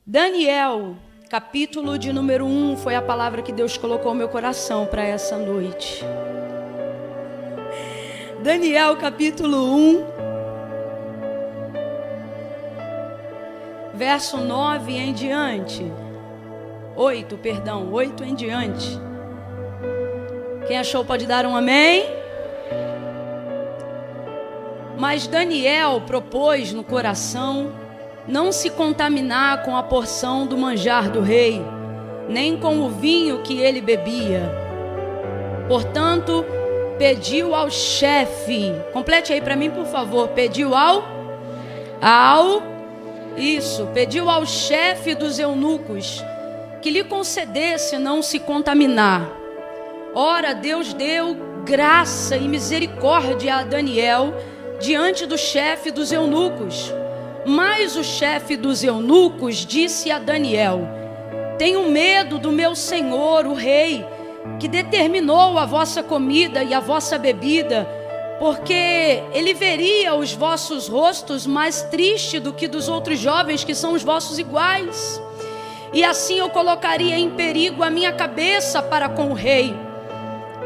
Daniel, capítulo de número 1, foi a palavra que Deus colocou no meu coração para essa noite. Daniel, capítulo 1, verso 9 em diante. 8 em diante. Quem achou pode dar um amém? Mas Daniel propôs no coração não se contaminar com a porção do manjar do rei, nem com o vinho que ele bebia. Portanto, pediu ao chefe, complete aí para mim, por favor, pediu pediu ao chefe dos eunucos que lhe concedesse não se contaminar. Ora, Deus deu graça e misericórdia a Daniel diante do chefe dos eunucos. Mas o chefe dos eunucos disse a Daniel: tenho medo do meu senhor, o rei, que determinou a vossa comida e a vossa bebida, porque ele veria os vossos rostos mais tristes do que dos outros jovens que são os vossos iguais. E assim eu colocaria em perigo a minha cabeça para com o rei.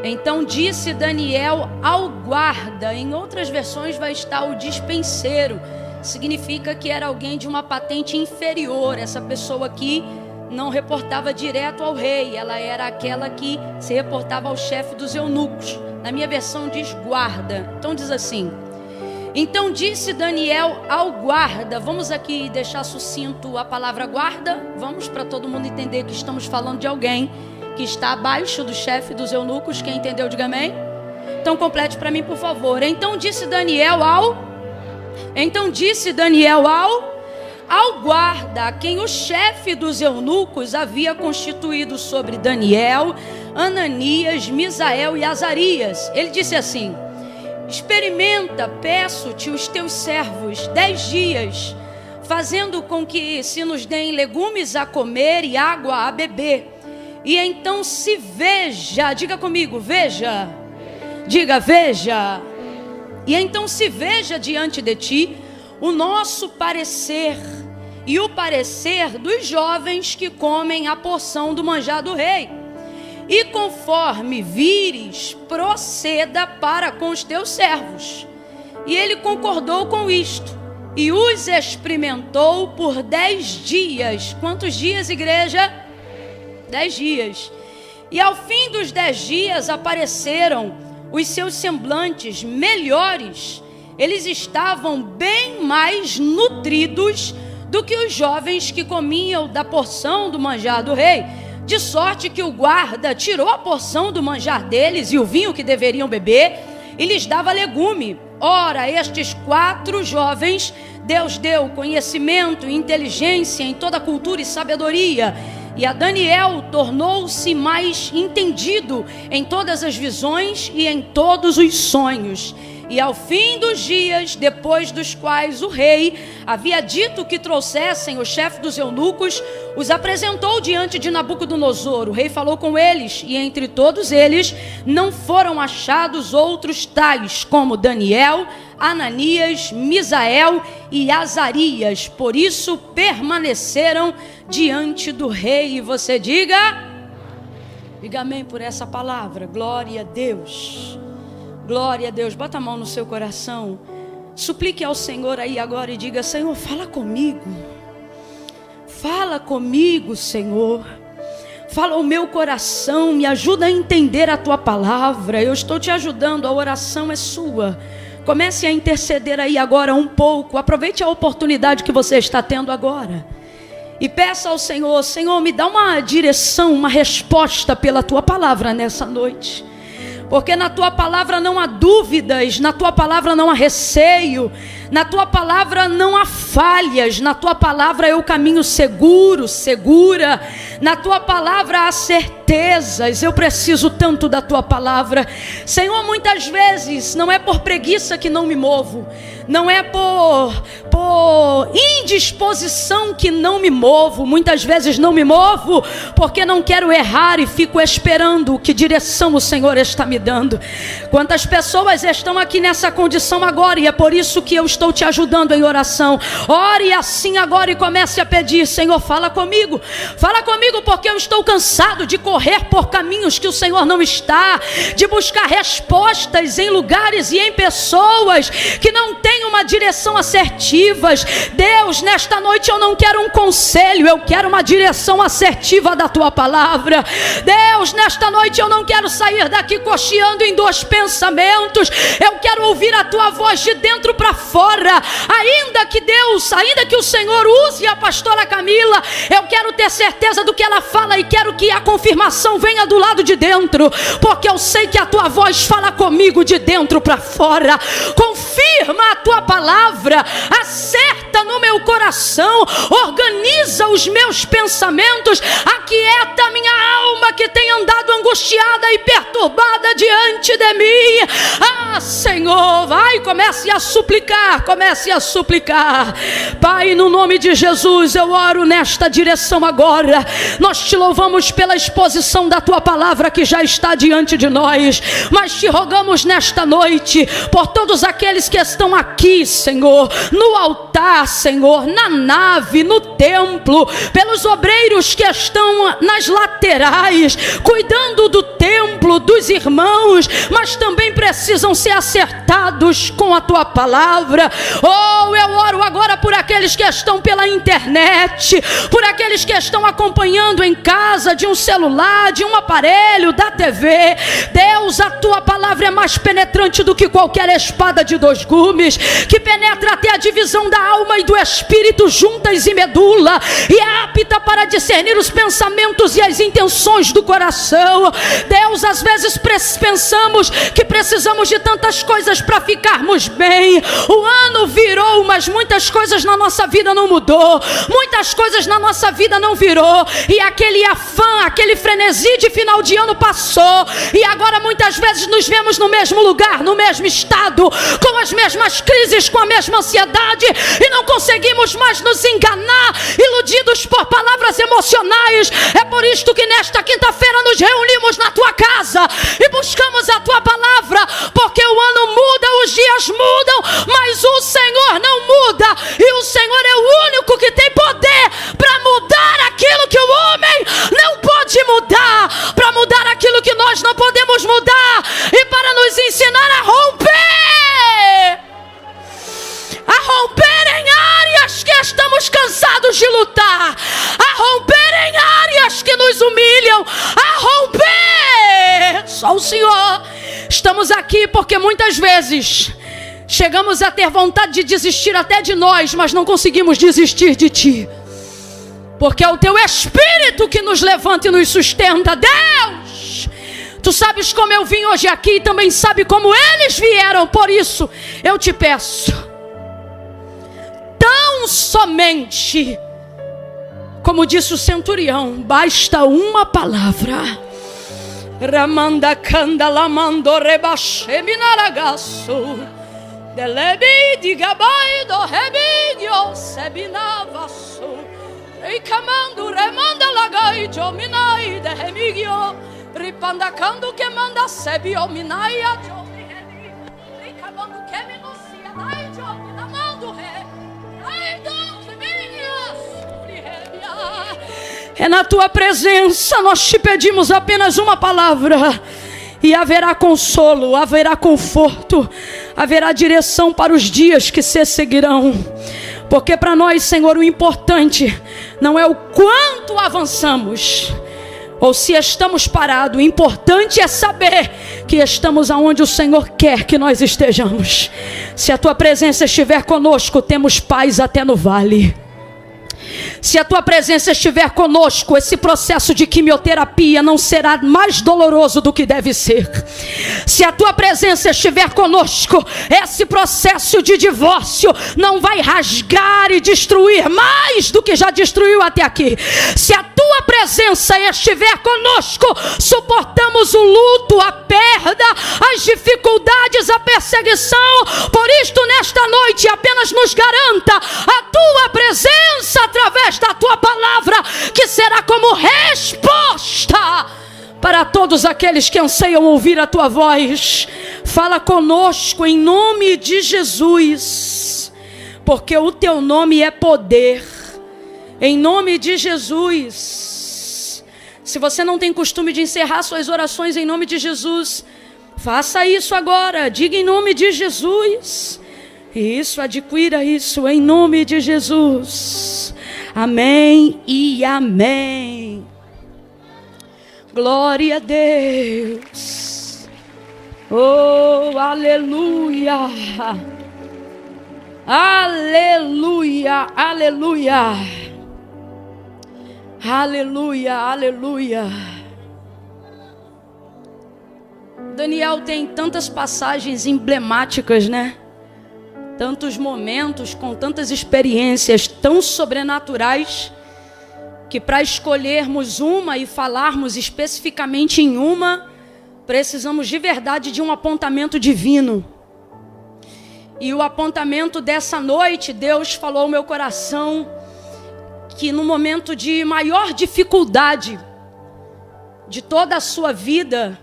Então disse Daniel ao guarda, em outras versões vai estar o dispenseiro, significa que era alguém de uma patente inferior. Essa pessoa aqui não reportava direto ao rei, ela era aquela que se reportava ao chefe dos eunucos. Na minha versão diz guarda, então diz assim: então disse Daniel ao guarda, vamos aqui deixar sucinto a palavra guarda, vamos para todo mundo entender que estamos falando de alguém que está abaixo do chefe dos eunucos. Quem entendeu, diga amém. Então complete para mim, por favor. Então disse Daniel ao guarda, a quem o chefe dos eunucos havia constituído sobre Daniel, Ananias, Misael e Azarias. Ele disse assim: experimenta, peço-te, os teus servos 10 dias, fazendo com que se nos deem legumes a comer e água a beber. E então se veja, diga comigo, veja, diga veja. E então se veja diante de ti o nosso parecer e o parecer dos jovens que comem a porção do manjar do rei. E conforme vires, proceda para com os teus servos. E ele concordou com isto e os experimentou por 10 dias. Quantos dias, igreja? 10 dias. E ao fim dos 10 dias apareceram os seus semblantes melhores. Eles estavam bem mais nutridos do que os jovens que comiam da porção do manjar do rei, de sorte que o guarda tirou a porção do manjar deles e o vinho que deveriam beber e lhes dava legume. Ora, estes 4 jovens Deus deu conhecimento e inteligência em toda cultura e sabedoria, e a Daniel tornou-se mais entendido em todas as visões e em todos os sonhos. E ao fim dos dias, depois dos quais o rei havia dito que trouxessem o chefe dos eunucos, os apresentou diante de Nabucodonosor. O rei falou com eles, e entre todos eles não foram achados outros tais como Daniel, Ananias, Misael e Azarias. Por isso permaneceram diante do rei. E você diga amém por essa palavra. Glória a Deus. Glória a Deus. Bota a mão no seu coração. Suplique ao Senhor aí agora e diga: Senhor, fala comigo. Fala comigo, Senhor. Fala o meu coração. Me ajuda a entender a tua palavra. Eu estou te ajudando. A oração é sua. Comece a interceder aí agora um pouco. Aproveite a oportunidade que você está tendo agora. E peça ao Senhor: Senhor, me dá uma direção, uma resposta pela tua palavra nessa noite. Porque na tua palavra não há dúvidas, na tua palavra não há receio, na tua palavra não há falhas, na tua palavra é o caminho seguro, segura, Na tua palavra há certezas. Eu preciso tanto da tua palavra. Senhor, muitas vezes não é por preguiça que não me movo, não é por indisposição que não me movo. Muitas vezes não me movo porque não quero errar e fico esperando que direção o Senhor está me dando. Quantas pessoas estão aqui nessa condição agora, e é por isso que eu estou te ajudando em oração. Ore assim agora e comece a pedir: Senhor, fala comigo, porque eu estou cansado de correr por caminhos que o Senhor não está, de buscar respostas em lugares e em pessoas que não têm uma direção assertiva. Deus, nesta noite eu não quero um conselho, eu quero uma direção assertiva da tua palavra. Deus, nesta noite eu não quero sair daqui cocheando em dois pensamentos, eu quero ouvir a tua voz de dentro para fora. Ainda que o Senhor use a pastora Camila, eu quero ter certeza do que ela fala e quero que a confirmação venha do lado de dentro, porque eu sei que a tua voz fala comigo de dentro para fora. Confirma a tua palavra, acerta no meu coração, organiza os meus pensamentos, aquieta a minha alma que tem andado angustiada e perturbada diante de mim. Senhor, vai, comece a suplicar. Pai, no nome de Jesus, eu oro nesta direção agora. Nós te louvamos pela exposição da tua palavra que já está diante de nós, mas te rogamos nesta noite por todos aqueles que estão aqui, Senhor, no altar, Senhor, na nave, no templo, pelos obreiros que estão nas laterais, cuidando do templo, dos irmãos, mas também precisam ser acertados com a tua palavra. Eu oro agora por aqueles que estão pela internet, por aqueles que estão acompanhando em casa, de um celular, de um aparelho, da TV. Deus, a tua palavra é mais penetrante do que qualquer espada de dois gumes, que penetra até a divisão da alma e do espírito, juntas e medula, e é apta para discernir os pensamentos e as intenções do coração. Deus, às vezes pensamos que precisamos de tantas coisas para ficarmos bem. O ano virou, mas muitas coisas na nossa vida não mudou, muitas coisas na nossa vida não virou, e aquele afã, aquele frenesi de final de ano passou, e agora muitas vezes nos vemos no mesmo lugar, no mesmo estado, com as mesmas crises, com a mesma ansiedade, e não conseguimos mais nos enganar, iludidos por palavras emocionais. É por isto que nesta quinta-feira nos reunimos na tua casa e buscamos a tua palavra, porque o ano muda, os dias mudam, mas o Senhor não muda, e o Senhor é o único que tem poder para mudar aquilo que o homem não pode mudar, para mudar aquilo que nós não podemos mudar, e para nos ensinar a romper em áreas que estamos cansados de lutar, a romper em áreas que nos humilham, a romper. Só o Senhor. Estamos aqui porque muitas vezes chegamos a ter vontade de desistir até de nós, mas não conseguimos desistir de ti, porque é o teu Espírito que nos levanta e nos sustenta. Deus, tu sabes como eu vim hoje aqui e também sabe como eles vieram. Por isso eu te peço, tão somente, como disse o centurião, basta uma palavra. Ramanda kanda lamando rebaxe minaragaço delebi digabai do rebidio sebinavaço recamando remanda lagai jominai de remigio ripandacando que manda sebio minaia jomi recamando que minucia ai jomi namando re ai do é na tua presença nós te pedimos apenas uma palavra, e haverá consolo, haverá conforto, haverá direção para os dias que se seguirão. Porque para nós, Senhor, o importante não é o quanto avançamos ou se estamos parados. O importante é saber que estamos aonde o Senhor quer que nós estejamos. Se a tua presença estiver conosco, temos paz até no vale. Se a tua presença estiver conosco, esse processo de quimioterapia não será mais doloroso do que deve ser. Se a tua presença estiver conosco, esse processo de divórcio não vai rasgar e destruir mais do que já destruiu até aqui. Se a tua presença presença estiver conosco, suportamos o luto, a perda, as dificuldades, a perseguição. Por isto, nesta noite, apenas nos garanta a tua presença através da tua palavra, que será como resposta para todos aqueles que anseiam ouvir a tua voz. Fala conosco em nome de Jesus, porque o teu nome é poder. Em nome de Jesus. Se você não tem costume de encerrar suas orações em nome de Jesus, faça isso agora. Diga em nome de Jesus. Isso, adquira isso em nome de Jesus. Amém e amém. Glória a Deus. Oh, aleluia. Aleluia, aleluia. Aleluia, aleluia. Daniel tem tantas passagens emblemáticas, né? Tantos momentos com tantas experiências tão sobrenaturais, que para escolhermos uma e falarmos especificamente em uma, precisamos de verdade de um apontamento divino. E o apontamento dessa noite, Deus falou ao meu coração que no momento de maior dificuldade de toda a sua vida,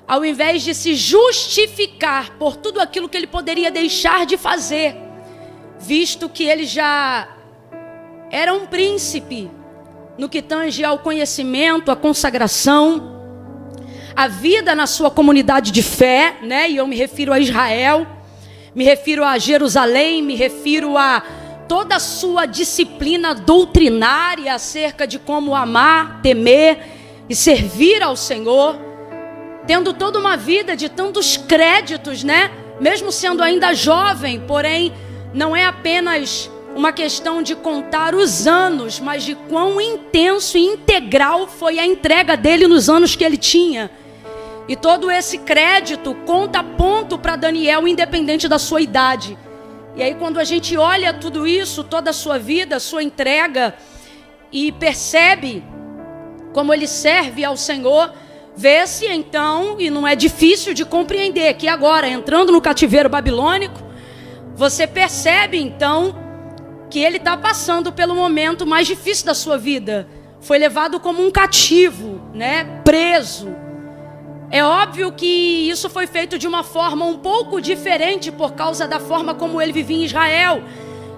ao invés de se justificar por tudo aquilo que ele poderia deixar de fazer, visto que ele já era um príncipe no que tange ao conhecimento, à consagração, a vida na sua comunidade de fé, né? E eu me refiro a Israel, me refiro a Jerusalém, me refiro a toda a sua disciplina doutrinária acerca de como amar, temer e servir ao Senhor, tendo toda uma vida de tantos créditos, né? Mesmo sendo ainda jovem, porém, não é apenas uma questão de contar os anos, mas de quão intenso e integral foi a entrega dele nos anos que ele tinha. E todo esse crédito conta ponto para Daniel, independente da sua idade. E aí quando a gente olha tudo isso, toda a sua vida, a sua entrega, e percebe como ele serve ao Senhor, vê-se então, e não é difícil de compreender, que agora, entrando no cativeiro babilônico, você percebe então que ele está passando pelo momento mais difícil da sua vida. Foi levado como um cativo, né? Preso. É óbvio que isso foi feito de uma forma um pouco diferente por causa da forma como ele vivia em Israel,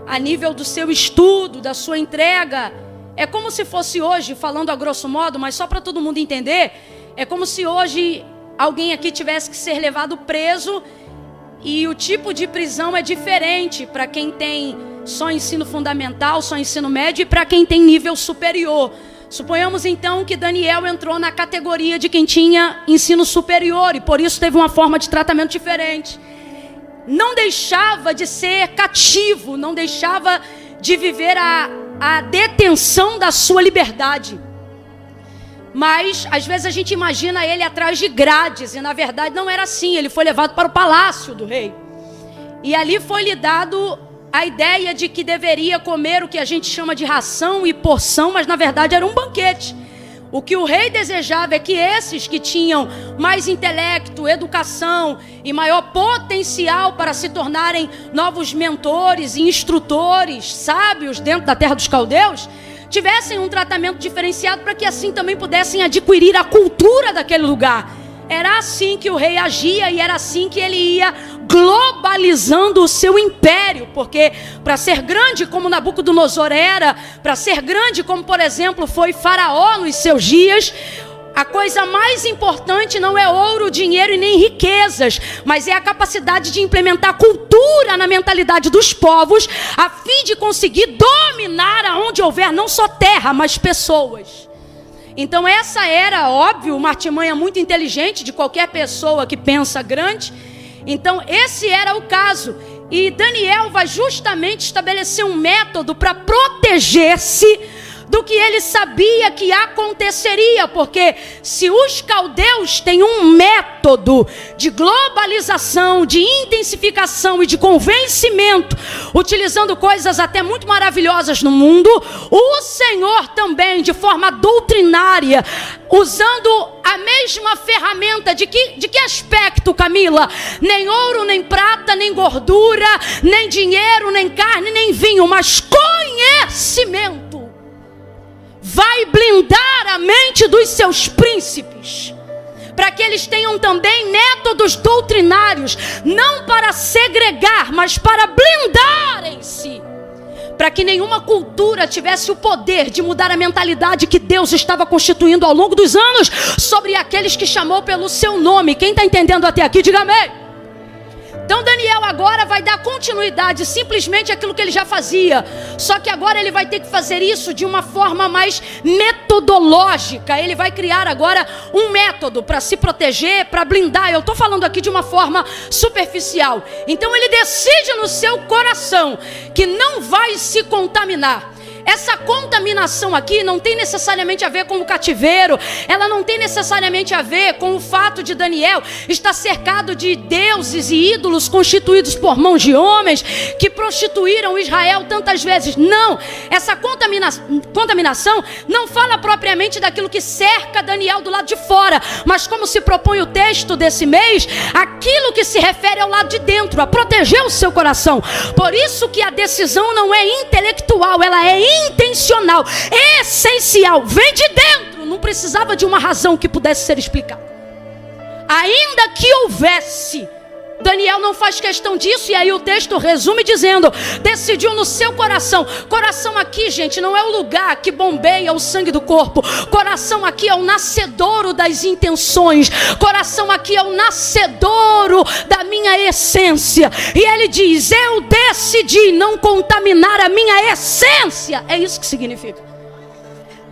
a nível do seu estudo, da sua entrega. É como se fosse hoje, falando a grosso modo, mas só para todo mundo entender, é como se hoje alguém aqui tivesse que ser levado preso e o tipo de prisão é diferente para quem tem só ensino fundamental, só ensino médio, e para quem tem nível superior. Suponhamos então que Daniel entrou na categoria de quem tinha ensino superior e por isso teve uma forma de tratamento diferente. Não deixava de ser cativo, não deixava de viver a detenção da sua liberdade. Mas às vezes a gente imagina ele atrás de grades, e na verdade não era assim. Ele foi levado para o palácio do rei, e ali foi-lhe dado a ideia de que deveria comer o que a gente chama de ração e porção, mas na verdade era um banquete. O que o rei desejava é que esses que tinham mais intelecto, educação e maior potencial para se tornarem novos mentores e instrutores, sábios dentro da terra dos caldeus, tivessem um tratamento diferenciado para que assim também pudessem adquirir a cultura daquele lugar. Era assim que o rei agia e era assim que ele ia globalizando o seu império, porque para ser grande como Nabucodonosor era, para ser grande como, por exemplo, foi Faraó nos seus dias, a coisa mais importante não é ouro, dinheiro e nem riquezas, mas é a capacidade de implementar cultura na mentalidade dos povos, a fim de conseguir dominar aonde houver não só terra, mas pessoas. Então essa era, óbvio, uma artimanha muito inteligente de qualquer pessoa que pensa grande. Então esse era o caso. E Daniel vai justamente estabelecer um método para proteger-se do que ele sabia que aconteceria, porque se os caldeus têm um método de globalização, de intensificação e de convencimento, utilizando coisas até muito maravilhosas no mundo, o Senhor também, de forma doutrinária, usando a mesma ferramenta, de que aspecto, Camila? Nem ouro, nem prata, nem gordura, nem dinheiro, nem carne, nem vinho, mas conhecimento. Vai blindar a mente dos seus príncipes, para que eles tenham também métodos doutrinários, não para segregar, mas para blindarem-se, para que nenhuma cultura tivesse o poder de mudar a mentalidade que Deus estava constituindo ao longo dos anos sobre aqueles que chamou pelo seu nome. Quem está entendendo até aqui, diga amém. Então Daniel agora vai dar continuidade simplesmente àquilo que ele já fazia, só que agora ele vai ter que fazer isso de uma forma mais metodológica. Ele vai criar agora um método para se proteger, para blindar. Eu estou falando aqui de uma forma superficial. Então ele decide no seu coração que não vai se contaminar. Essa contaminação aqui não tem necessariamente a ver com o cativeiro, ela não tem necessariamente a ver com o fato de Daniel estar cercado de deuses e ídolos constituídos por mãos de homens que prostituíram Israel tantas vezes. Não, essa contaminação não fala propriamente daquilo que cerca Daniel do lado de fora, mas como se propõe o texto desse mês, aquilo que se refere ao lado de dentro, a proteger o seu coração. Por isso que a decisão não é intelectual, ela é intencional, essencial, vem de dentro. Não precisava de uma razão que pudesse ser explicada. Ainda que houvesse, Daniel não faz questão disso, e aí o texto resume dizendo: decidiu no seu coração. Coração aqui, gente, não é o lugar que bombeia o sangue do corpo. Coração aqui é o nascedouro das intenções. Coração aqui é o nascedouro da minha essência. E ele diz: eu decidi não contaminar a minha essência. É isso que significa.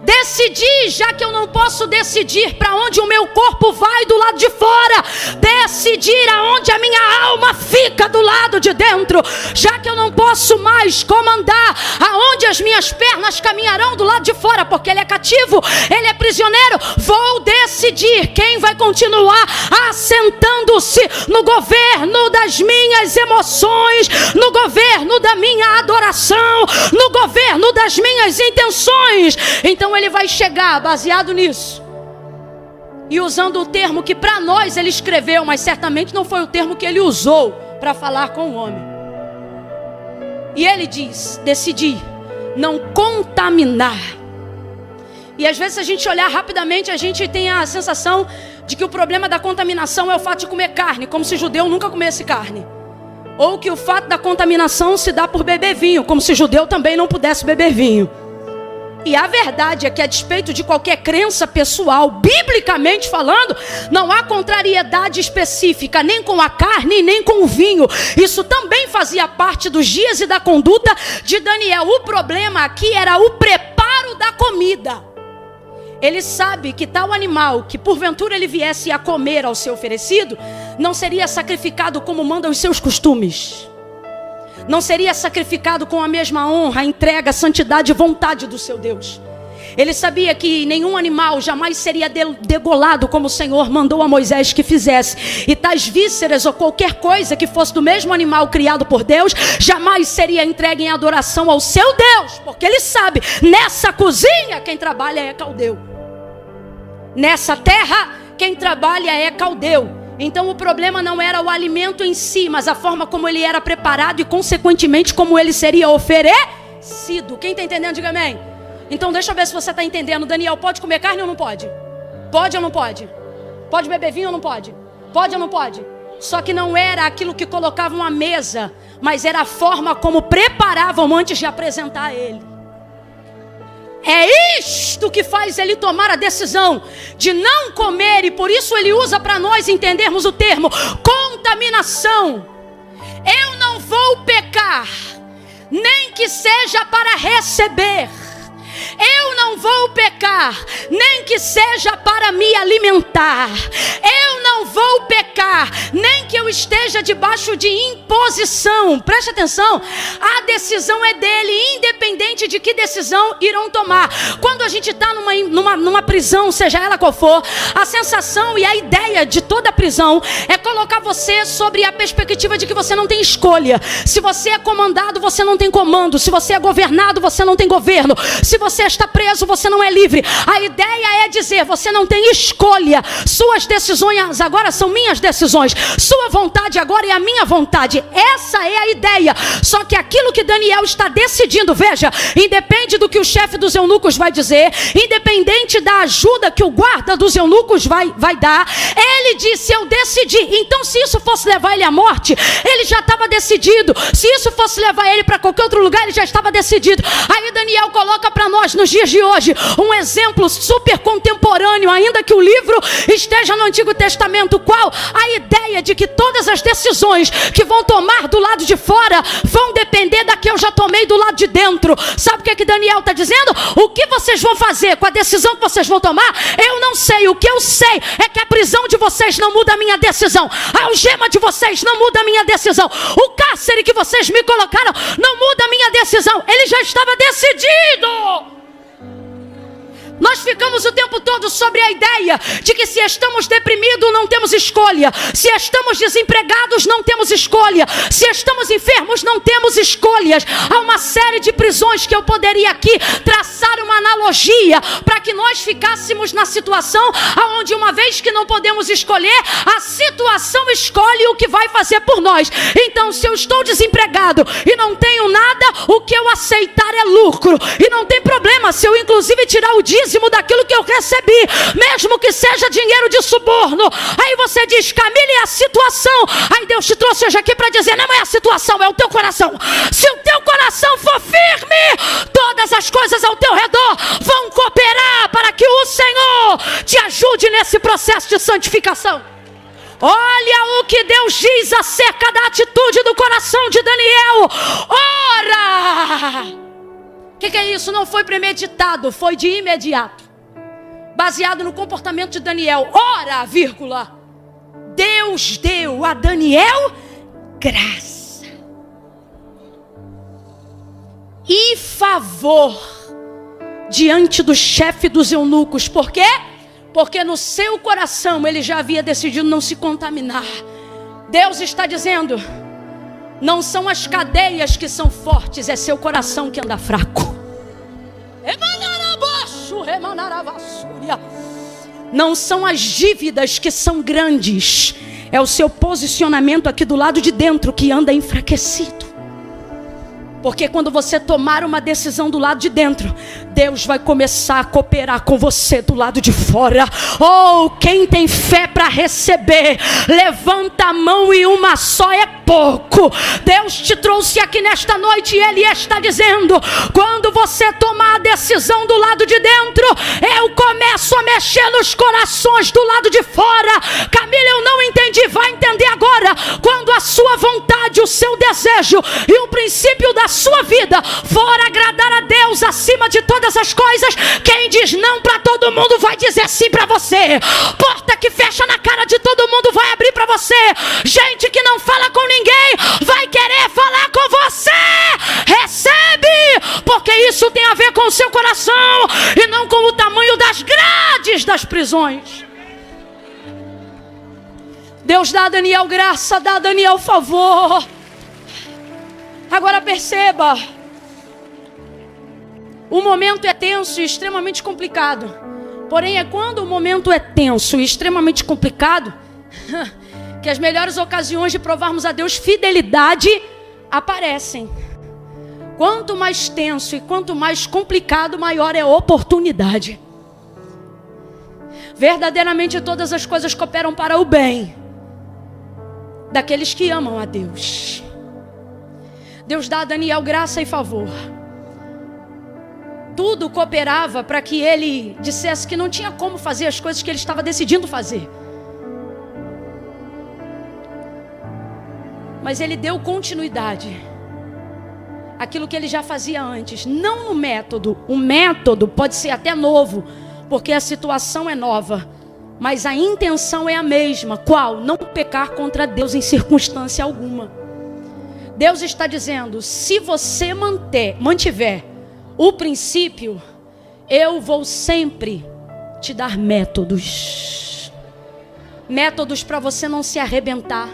Decidi, já que eu não posso decidir para onde o meu corpo vai do lado de fora, decidir aonde a minha alma fica do lado de dentro, já que eu não posso mais comandar aonde as minhas pernas caminharão do lado de fora, porque ele é cativo, ele é prisioneiro. Vou decidir quem vai continuar assentando-se no governo das minhas emoções, no governo da minha adoração, no governo das minhas intenções. Então ele vai chegar baseado nisso e usando o termo que para nós ele escreveu, mas certamente não foi o termo que ele usou para falar com o homem. E ele diz: decidi não contaminar. E às vezes, se a gente olhar rapidamente, a gente tem a sensação de que o problema da contaminação é o fato de comer carne, como se judeu nunca comesse carne. Ou que o fato da contaminação se dá por beber vinho, como se judeu também não pudesse beber vinho. E a verdade é que, a despeito de qualquer crença pessoal, biblicamente falando, não há contrariedade específica nem com a carne nem com o vinho. Isso também fazia parte dos dias e da conduta de Daniel. O problema aqui era o preparo da comida. Ele sabe que tal animal que porventura ele viesse a comer ao ser oferecido, não seria sacrificado como mandam os seus costumes. Não seria sacrificado com a mesma honra, entrega, santidade e vontade do seu Deus. Ele sabia que nenhum animal jamais seria degolado como o Senhor mandou a Moisés que fizesse. E tais vísceras ou qualquer coisa que fosse do mesmo animal criado por Deus, jamais seria entregue em adoração ao seu Deus. Porque ele sabe, nessa cozinha quem trabalha é caldeu. Nessa terra quem trabalha é caldeu. Então o problema não era o alimento em si, mas a forma como ele era preparado e consequentemente como ele seria oferecido. Quem está entendendo, diga amém. Então deixa eu ver se você está entendendo. Daniel, pode comer carne ou não pode? Pode ou não pode? Pode beber vinho ou não pode? Pode ou não pode? Só que não era aquilo que colocavam à mesa, mas era a forma como preparavam antes de apresentar a ele. É isto que faz ele tomar a decisão de não comer, e por isso ele usa para nós entendermos o termo contaminação. Eu não vou pecar, nem que seja para receber. Eu não vou pecar, nem que seja para me alimentar. Eu não vou pecar, nem que eu esteja debaixo de imposição. Preste atenção, a decisão é dele, independente de que decisão irão tomar. Quando a gente está numa prisão, seja ela qual for, a sensação e a ideia de toda prisão é colocar você sobre a perspectiva de que você não tem escolha. Se você é comandado, você não tem comando. Se você é governado, você não tem governo. Se você está preso, você não é livre. A ideia é dizer, você não tem escolha. Suas decisões agora são minhas decisões. Sua vontade agora é a minha vontade. Essa é a ideia. Só que aquilo que Daniel está decidindo, veja, independe do que o chefe dos eunucos vai dizer, independente da ajuda que o guarda dos eunucos vai dar, ele disse, eu decidi. Então se isso fosse levar ele à morte, ele já estava decidido. Se isso fosse levar ele para qualquer outro lugar, ele já estava decidido. Aí Daniel coloca para nós nos dias de hoje um exemplo super contemporâneo, ainda que o livro esteja no Antigo Testamento. Qual? A ideia de que todas as decisões que vão tomar do lado de fora vão depender da que eu já tomei do lado de dentro. Sabe o que Daniel está dizendo? O que vocês vão fazer com a decisão que vocês vão tomar, eu não sei. O que eu sei é que a prisão de vocês não muda a minha decisão, a algema de vocês não muda a minha decisão, o cárcere que vocês me colocaram não muda a minha decisão. Ele já estava decidido. Nós ficamos o tempo todo sobre a ideia de que se estamos deprimidos não temos escolha, se estamos desempregados não temos escolha, se estamos enfermos não temos escolhas. Há uma série de prisões que eu poderia aqui traçar uma analogia para que nós ficássemos na situação onde, uma vez que não podemos escolher, a situação escolhe o que vai fazer por nós. Então, se eu estou desempregado e não tenho nada, o que eu aceitar é lucro, e não tem problema se eu inclusive tirar o dízimo daquilo que eu recebi, mesmo que seja dinheiro de suborno. Aí você diz, Camille, é a situação. Aí Deus te trouxe hoje aqui para dizer, não é a situação, é o teu coração. Se o teu coração for firme, todas as coisas ao teu redor vão cooperar para que o Senhor te ajude nesse processo de santificação. Olha o que Deus diz acerca da atitude do coração de Daniel. Ora! O que é isso? Não foi premeditado, foi de imediato. Baseado no comportamento de Daniel. Ora, vírgula, Deus deu a Daniel graça e favor diante do chefe dos eunucos. Por quê? Porque no seu coração ele já havia decidido não se contaminar. Deus está dizendo, não são as cadeias que são fortes, é seu coração que anda fraco. Não são as dívidas que são grandes, é o seu posicionamento aqui do lado de dentro que anda enfraquecido. Porque quando você tomar uma decisão do lado de dentro, Deus vai começar a cooperar com você do lado de fora. Oh, quem tem fé para receber, levanta a mão, e uma só é pouco. Deus te trouxe aqui nesta noite e Ele está dizendo, quando você tomar a decisão do lado de dentro, eu começo a mexer nos corações do lado de fora. Camila, eu não entendi, vai entender agora. Quando a sua vontade, o seu desejo e o princípio da sua vida for agradar a Deus acima de todas as coisas, quem diz não para todo mundo vai dizer sim para você. Porta que fecha na cara de todo mundo vai abrir para você. Gente que não fala com ninguém vai querer falar com você. Recebe, porque isso tem a ver com o seu coração e não com o tamanho das grades das prisões. Deus dá a Daniel graça, dá a Daniel favor. Agora perceba, o momento é tenso e extremamente complicado. Porém, é quando o momento é tenso e extremamente complicado que as melhores ocasiões de provarmos a Deus fidelidade aparecem. Quanto mais tenso e quanto mais complicado, maior é a oportunidade. Verdadeiramente todas as coisas cooperam para o bem daqueles que amam a Deus. Deus dá a Daniel graça e favor. Tudo cooperava para que ele dissesse que não tinha como fazer as coisas que ele estava decidindo fazer. Mas ele deu continuidade àquilo que ele já fazia antes. Não no método. O método pode ser até novo, porque a situação é nova. mas a intenção é a mesma. Qual? Não pecar contra Deus em circunstância alguma. Deus está dizendo: se você mantiver o princípio, eu vou sempre te dar métodos. Métodos para você não se arrebentar.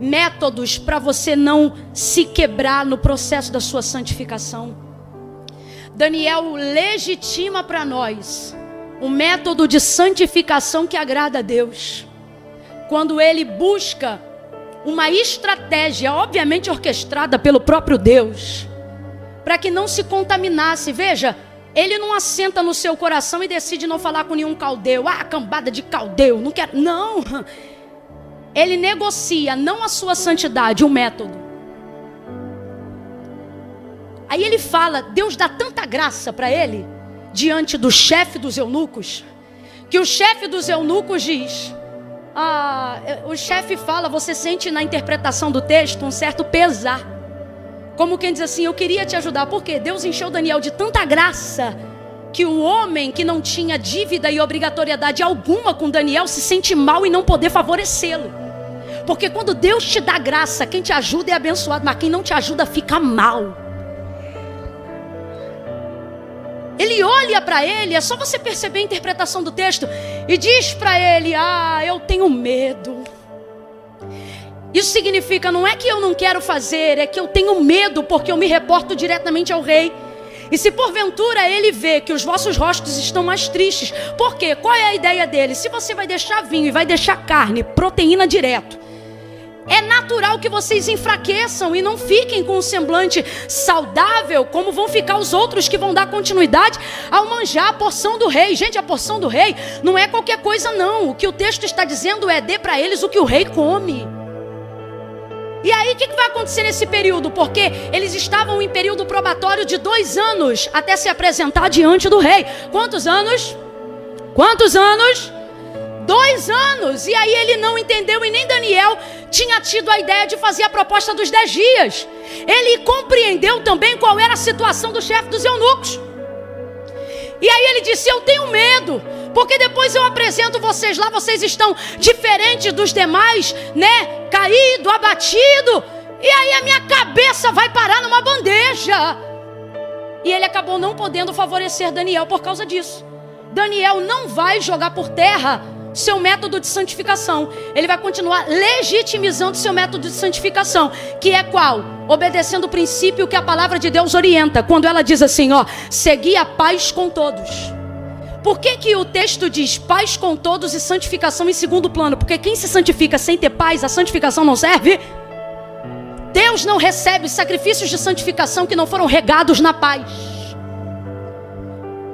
Métodos para você não se quebrar no processo da sua santificação. Daniel legitima para nós o método de santificação que agrada a Deus. Quando ele busca uma estratégia, obviamente orquestrada pelo próprio Deus, para que não se contaminasse. Veja, ele não assenta no seu coração e decide não falar com nenhum caldeu. Ah, cambada de caldeu, não quero. Não. Ele negocia não a sua santidade, o método. Aí ele fala, Deus dá tanta graça para ele, diante do chefe dos eunucos, que o chefe dos eunucos diz, o chefe fala, você sente na interpretação do texto um certo pesar. Como quem diz assim, eu queria te ajudar. Por quê? Deus encheu Daniel de tanta graça, que o homem que não tinha dívida e obrigatoriedade alguma com Daniel se sente mal em não poder favorecê-lo. Porque quando Deus te dá graça, quem te ajuda é abençoado, mas quem não te ajuda fica mal. Ele olha para ele, é só você perceber a interpretação do texto, e diz para ele, eu tenho medo. Isso significa, não é que eu não quero fazer, é que eu tenho medo, porque eu me reporto diretamente ao rei. E se porventura ele vê que os vossos rostos estão mais tristes, por quê? Qual é a ideia dele? Se você vai deixar vinho e vai deixar carne, proteína direto, é natural que vocês enfraqueçam e não fiquem com um semblante saudável, como vão ficar os outros que vão dar continuidade ao manjar a porção do rei. Gente, a porção do rei não é qualquer coisa não. O que o texto está dizendo é, dê para eles o que o rei come. E aí o que vai acontecer nesse período? Porque eles estavam em período probatório de 2 anos até se apresentar diante do rei. Quantos anos? Quantos anos? 2 anos. E aí ele não entendeu, e nem Daniel tinha tido a ideia de fazer a proposta dos 10 dias. Ele compreendeu também qual era a situação do chefe dos eunucos. E aí ele disse, eu tenho medo, porque depois eu apresento vocês lá, vocês estão diferentes dos demais, né? Caído, abatido. E aí a minha cabeça vai parar numa bandeja. E ele acabou não podendo favorecer Daniel por causa disso. Daniel não vai jogar por terra seu método de santificação. Ele vai continuar legitimizando seu método de santificação, que é qual? Obedecendo o princípio que a palavra de Deus orienta, quando ela diz assim, segui a paz com todos. Por que o texto diz paz com todos e santificação em segundo plano? Porque quem se santifica sem ter paz, a santificação não serve. Deus não recebe sacrifícios de santificação que não foram regados na paz.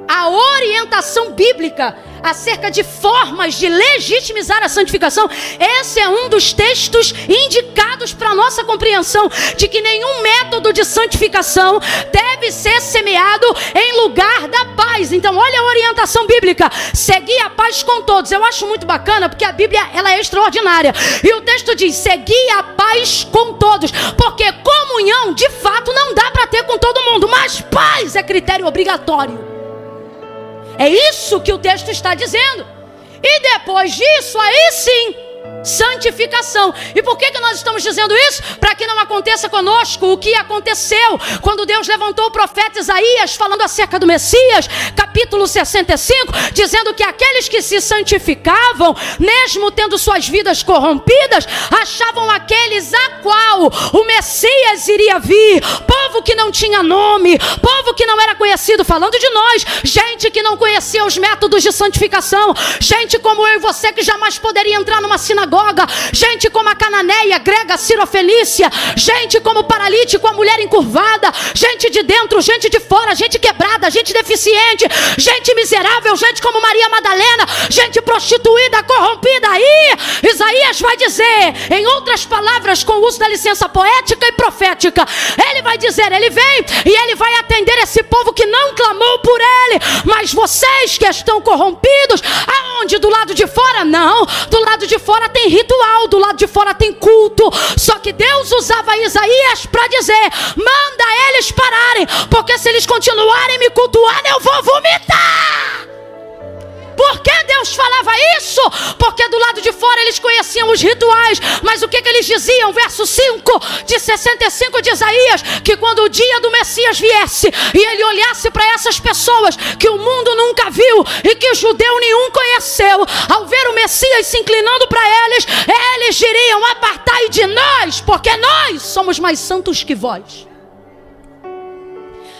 A orientação bíblica acerca de formas de legitimizar a santificação, esse é um dos textos indicados para a nossa compreensão, de que nenhum método de santificação deve ser semeado em lugar da paz. Então olha a orientação bíblica, seguir a paz com todos. Eu acho muito bacana, porque a Bíblia ela é extraordinária, e o texto diz, seguir a paz com todos, porque comunhão de fato não dá para ter com todo mundo, mas paz é critério obrigatório. É isso que o texto está dizendo. E depois disso, aí sim, santificação. E por que nós estamos dizendo isso? Para que não aconteça conosco o que aconteceu quando Deus levantou o profeta Isaías falando acerca do Messias, capítulo 65, dizendo que aqueles que se santificavam, mesmo tendo suas vidas corrompidas, achavam aqueles a qual o Messias iria vir, povo que não tinha nome, povo que não era conhecido, falando de nós, gente que não conhecia os métodos de santificação, gente como eu e você que jamais poderia entrar numa sinagoga, gente como a cananeia, grega, cirofenícia, gente como o paralítico, a mulher encurvada, gente de dentro, gente de fora, gente quebrada, gente deficiente, gente miserável, gente como Maria Madalena, gente prostituída, corrompida. Aí Isaías vai dizer, em outras palavras, com o uso da licença poética e profética, ele vai dizer, ele vem e ele vai atender esse povo que não clamou por ele, mas vocês que estão corrompidos, aonde? Do lado de fora? Não, do lado de fora tem ritual, do lado de fora tem culto. Só que Deus usava Isaías para dizer, manda eles pararem, porque se eles continuarem me cultuando, eu vou vomitar. Deus falava isso porque do lado de fora eles conheciam os rituais. Mas o que eles diziam? Verso 5 de 65 de Isaías, que quando o dia do Messias viesse e ele olhasse para essas pessoas que o mundo nunca viu e que judeu nenhum conheceu, ao ver o Messias se inclinando para eles, eles diriam: apartai de nós, porque nós somos mais santos que vós.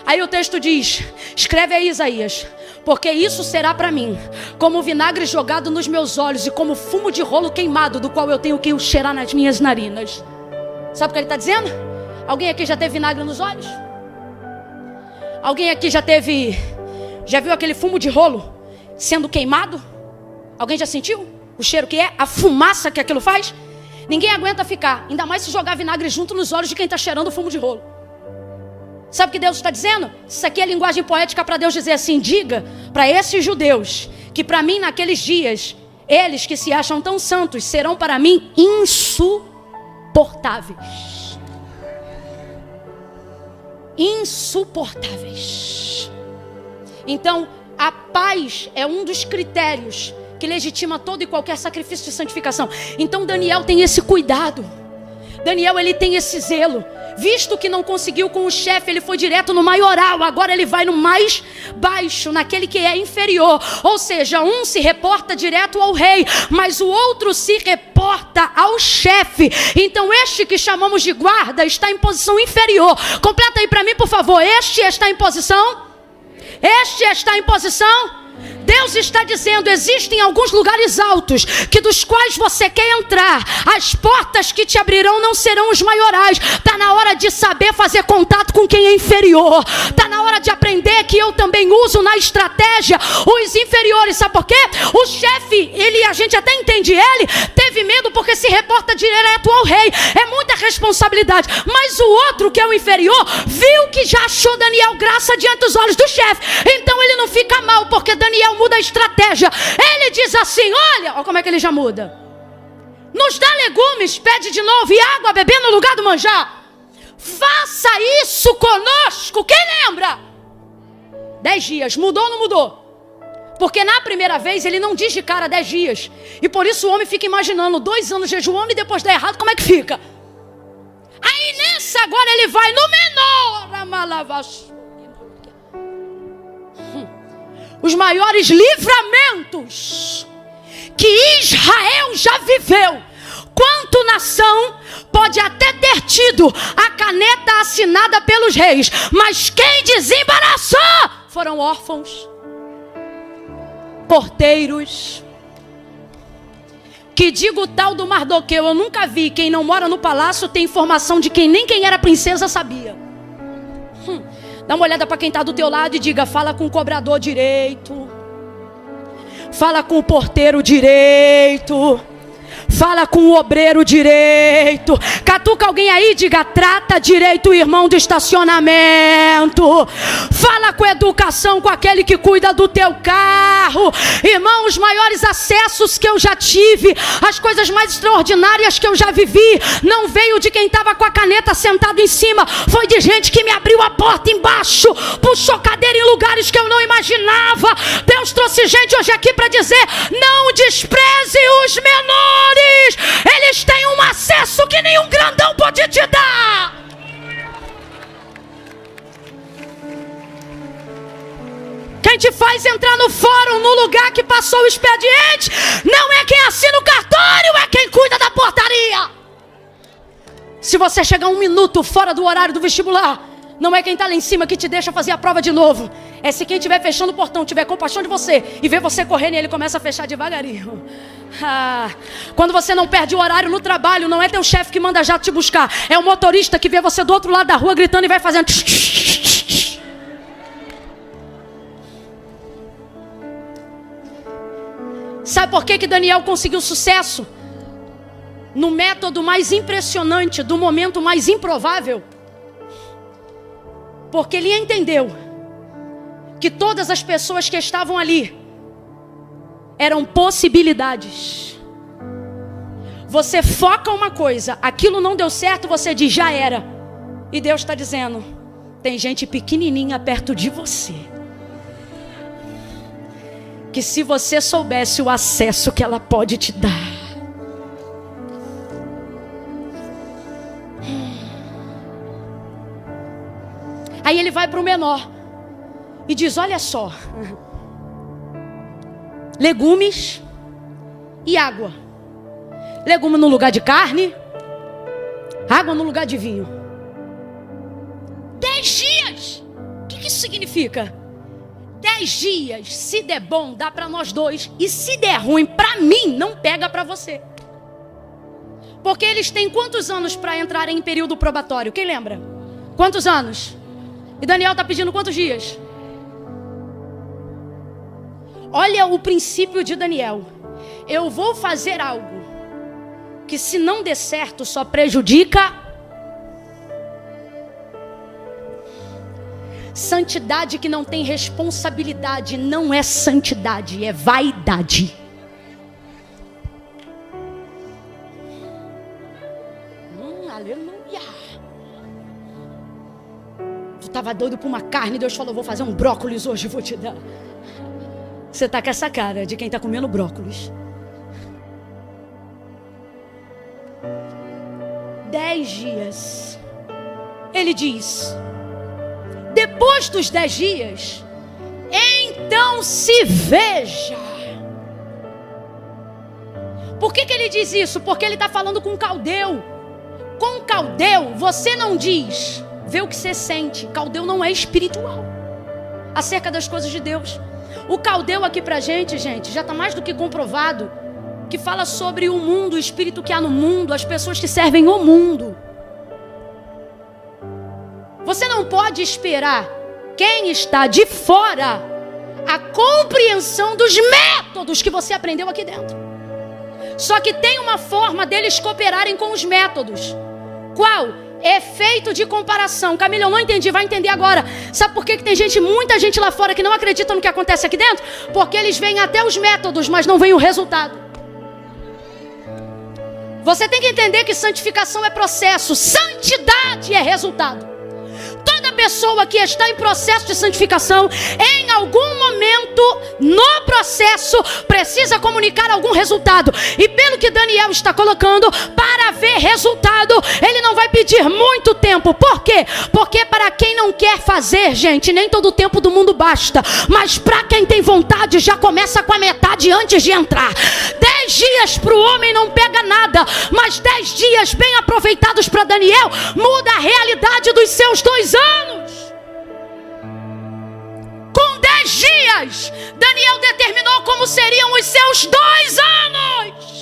Aí o texto diz, escreve aí Isaías: porque isso será para mim como vinagre jogado nos meus olhos e como fumo de rolo queimado, do qual eu tenho que cheirar nas minhas narinas. Sabe o que ele está dizendo? Alguém aqui já teve vinagre nos olhos? Alguém aqui já viu aquele fumo de rolo sendo queimado? Alguém já sentiu o cheiro que é? A fumaça que aquilo faz? Ninguém aguenta ficar, ainda mais se jogar vinagre junto nos olhos de quem está cheirando o fumo de rolo. Sabe o que Deus está dizendo? Isso aqui é linguagem poética para Deus dizer assim: diga para esses judeus que para mim naqueles dias, eles que se acham tão santos serão para mim insuportáveis. Insuportáveis. Então, a paz é um dos critérios que legitima todo e qualquer sacrifício de santificação. Então Daniel tem esse cuidado. Daniel, ele tem esse zelo. Visto que não conseguiu com o chefe, ele foi direto no maioral. Agora ele vai no mais baixo, naquele que é inferior. Ou seja, um se reporta direto ao rei, mas o outro se reporta ao chefe. Então este que chamamos de guarda está em posição inferior. Completa aí para mim, por favor. Este está em posição? Este está em posição? Deus está dizendo: existem alguns lugares altos que dos quais você quer entrar. As portas que te abrirão não serão os maiorais. Está na hora de saber fazer contato com quem é inferior. Está na hora de aprender que eu também uso na estratégia os inferiores. Sabe por quê? O chefe, a gente até entende, ele teve medo porque se reporta direto ao rei. É muita responsabilidade. Mas o outro, que é o inferior, viu que já achou Daniel graça diante dos olhos do chefe. Então ele não fica mal, porque Daniel muda a estratégia. Ele diz assim: olha como é que ele já muda. Nos dá legumes, pede de novo, e água a beber no lugar do manjar. Faça isso conosco. Quem lembra? 10 dias, mudou ou não mudou? Porque na primeira vez ele não diz de cara 10 dias. E por isso o homem fica imaginando 2 anos jejuando e depois dá errado, como é que fica? Aí nessa agora ele vai no menor, os maiores livramentos que Israel já viveu, quanto nação, pode até ter tido a caneta assinada pelos reis, mas quem desembaraçou foram órfãos, porteiros. Que digo o tal do Mardoqueu, eu nunca vi. Quem não mora no palácio tem informação de quem nem quem era princesa sabia. Dá uma olhada para quem está do teu lado e diga: fala com o cobrador direito, fala com o porteiro direito, fala com o obreiro direito. Catuca alguém aí e diga: trata direito o irmão do estacionamento. Fala com educação com aquele que cuida do teu carro. Irmão, os maiores acessos que eu já tive, as coisas mais extraordinárias que eu já vivi, não veio de quem estava com a caneta sentado em cima. Foi de gente que me abriu a porta embaixo, puxou cadeira em lugares que eu não imaginava. Deus trouxe gente hoje aqui para dizer: não despreze os menores. Eles têm um acesso que nenhum grandão pode te dar. Quem te faz entrar no fórum, no lugar que passou o expediente, não é quem assina o cartório, é quem cuida da portaria. Se você chegar 1 minuto fora do horário do vestibular, não é quem está lá em cima que te deixa fazer a prova de novo. É se quem estiver fechando o portão tiver compaixão de você e ver você correndo, e ele começa a fechar devagarinho. Quando você não perde o horário no trabalho, não é teu chefe que manda jato te buscar, é o motorista que vê você do outro lado da rua gritando e vai fazendo. Sabe por que Daniel conseguiu sucesso? No método mais impressionante, do momento mais improvável. Porque ele entendeu que todas as pessoas que estavam ali eram possibilidades. Você foca uma coisa, aquilo não deu certo, você diz: já era. E Deus está dizendo: tem gente pequenininha perto de você que se você soubesse o acesso que ela pode te dar. Aí ele vai para o menor e diz: olha só, legumes e água. Legume no lugar de carne, água no lugar de vinho. 10 dias. O que isso significa? 10 dias, se der bom, dá para nós dois. E se der ruim para mim, não pega para você. Porque eles têm quantos anos para entrarem em período probatório? Quem lembra? Quantos anos? E Daniel está pedindo quantos dias? Olha o princípio de Daniel. Eu vou fazer algo que, se não der certo, só prejudica. Santidade que não tem responsabilidade não é santidade, é vaidade. Aleluia. Tu estava doido por uma carne, Deus falou: vou fazer um brócolis hoje, vou te dar. Você está com essa cara de quem está comendo brócolis. 10 dias. Ele diz: depois dos 10 dias, então se veja. Por que ele diz isso? Porque ele está falando com um caldeu. Com um caldeu, você não diz, vê o que você sente. Caldeu não é espiritual acerca das coisas de Deus. O caldeu aqui pra gente, já está mais do que comprovado, que fala sobre o mundo, o espírito que há no mundo, as pessoas que servem o mundo. Você não pode esperar quem está de fora a compreensão dos métodos que você aprendeu aqui dentro. Só que tem uma forma deles cooperarem com os métodos. Qual? Efeito de comparação. Camila, eu não entendi, vai entender agora. Sabe por que tem muita gente lá fora que não acredita no que acontece aqui dentro? Porque eles veem até os métodos, mas não veem o resultado. Você tem que entender que santificação é processo, santidade é resultado. Toda pessoa que está em processo de santificação, em algum momento no processo, precisa comunicar algum resultado. E pelo que Daniel está colocando, para ver resultado, ele não vai pedir muito tempo. Por quê? Porque para quem não quer fazer, nem todo o tempo do mundo basta. Mas para quem tem vontade, já começa com a metade antes de entrar. 10 dias para o homem não pega nada, mas 10 dias bem aproveitados para Daniel muda a realidade dos seus 2 anos. Com 10 dias, Daniel determinou como seriam os seus 2 anos.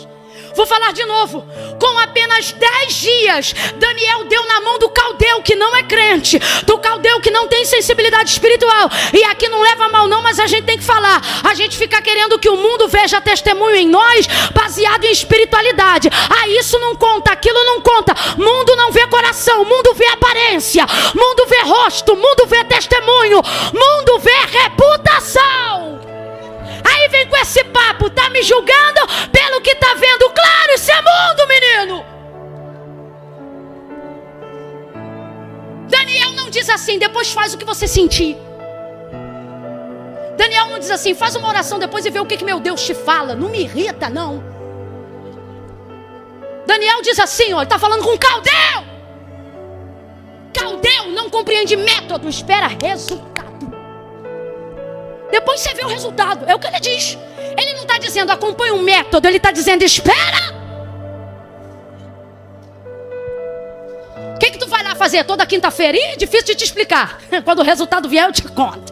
Vou falar de novo. Com apenas 10 dias, Daniel deu na mão do caldeu que não é crente, do caldeu que não tem sensibilidade espiritual. E aqui não leva mal não, mas a gente tem que falar. A gente fica querendo que o mundo veja testemunho em nós, baseado em espiritualidade. Isso não conta, aquilo não conta. Mundo não vê coração, mundo vê aparência, mundo vê rosto, mundo vê testemunho, mundo vê reputação. Aí vem com esse papo, tá me julgando pelo que tá vendo. Claro, isso é mundo, menino. Daniel não diz assim, depois faz o que você sentir. Daniel não diz assim, faz uma oração depois e vê o que meu Deus te fala. Não me irrita, não. Daniel diz assim, ó, ele tá falando com caldeu. Caldeu não compreende método, espera resultado. Depois você vê o resultado, é o que ele diz. Ele não está dizendo acompanha um método, ele está dizendo espera. O que tu vai lá fazer toda quinta-feira? Ih, difícil de te explicar. Quando o resultado vier eu te conto.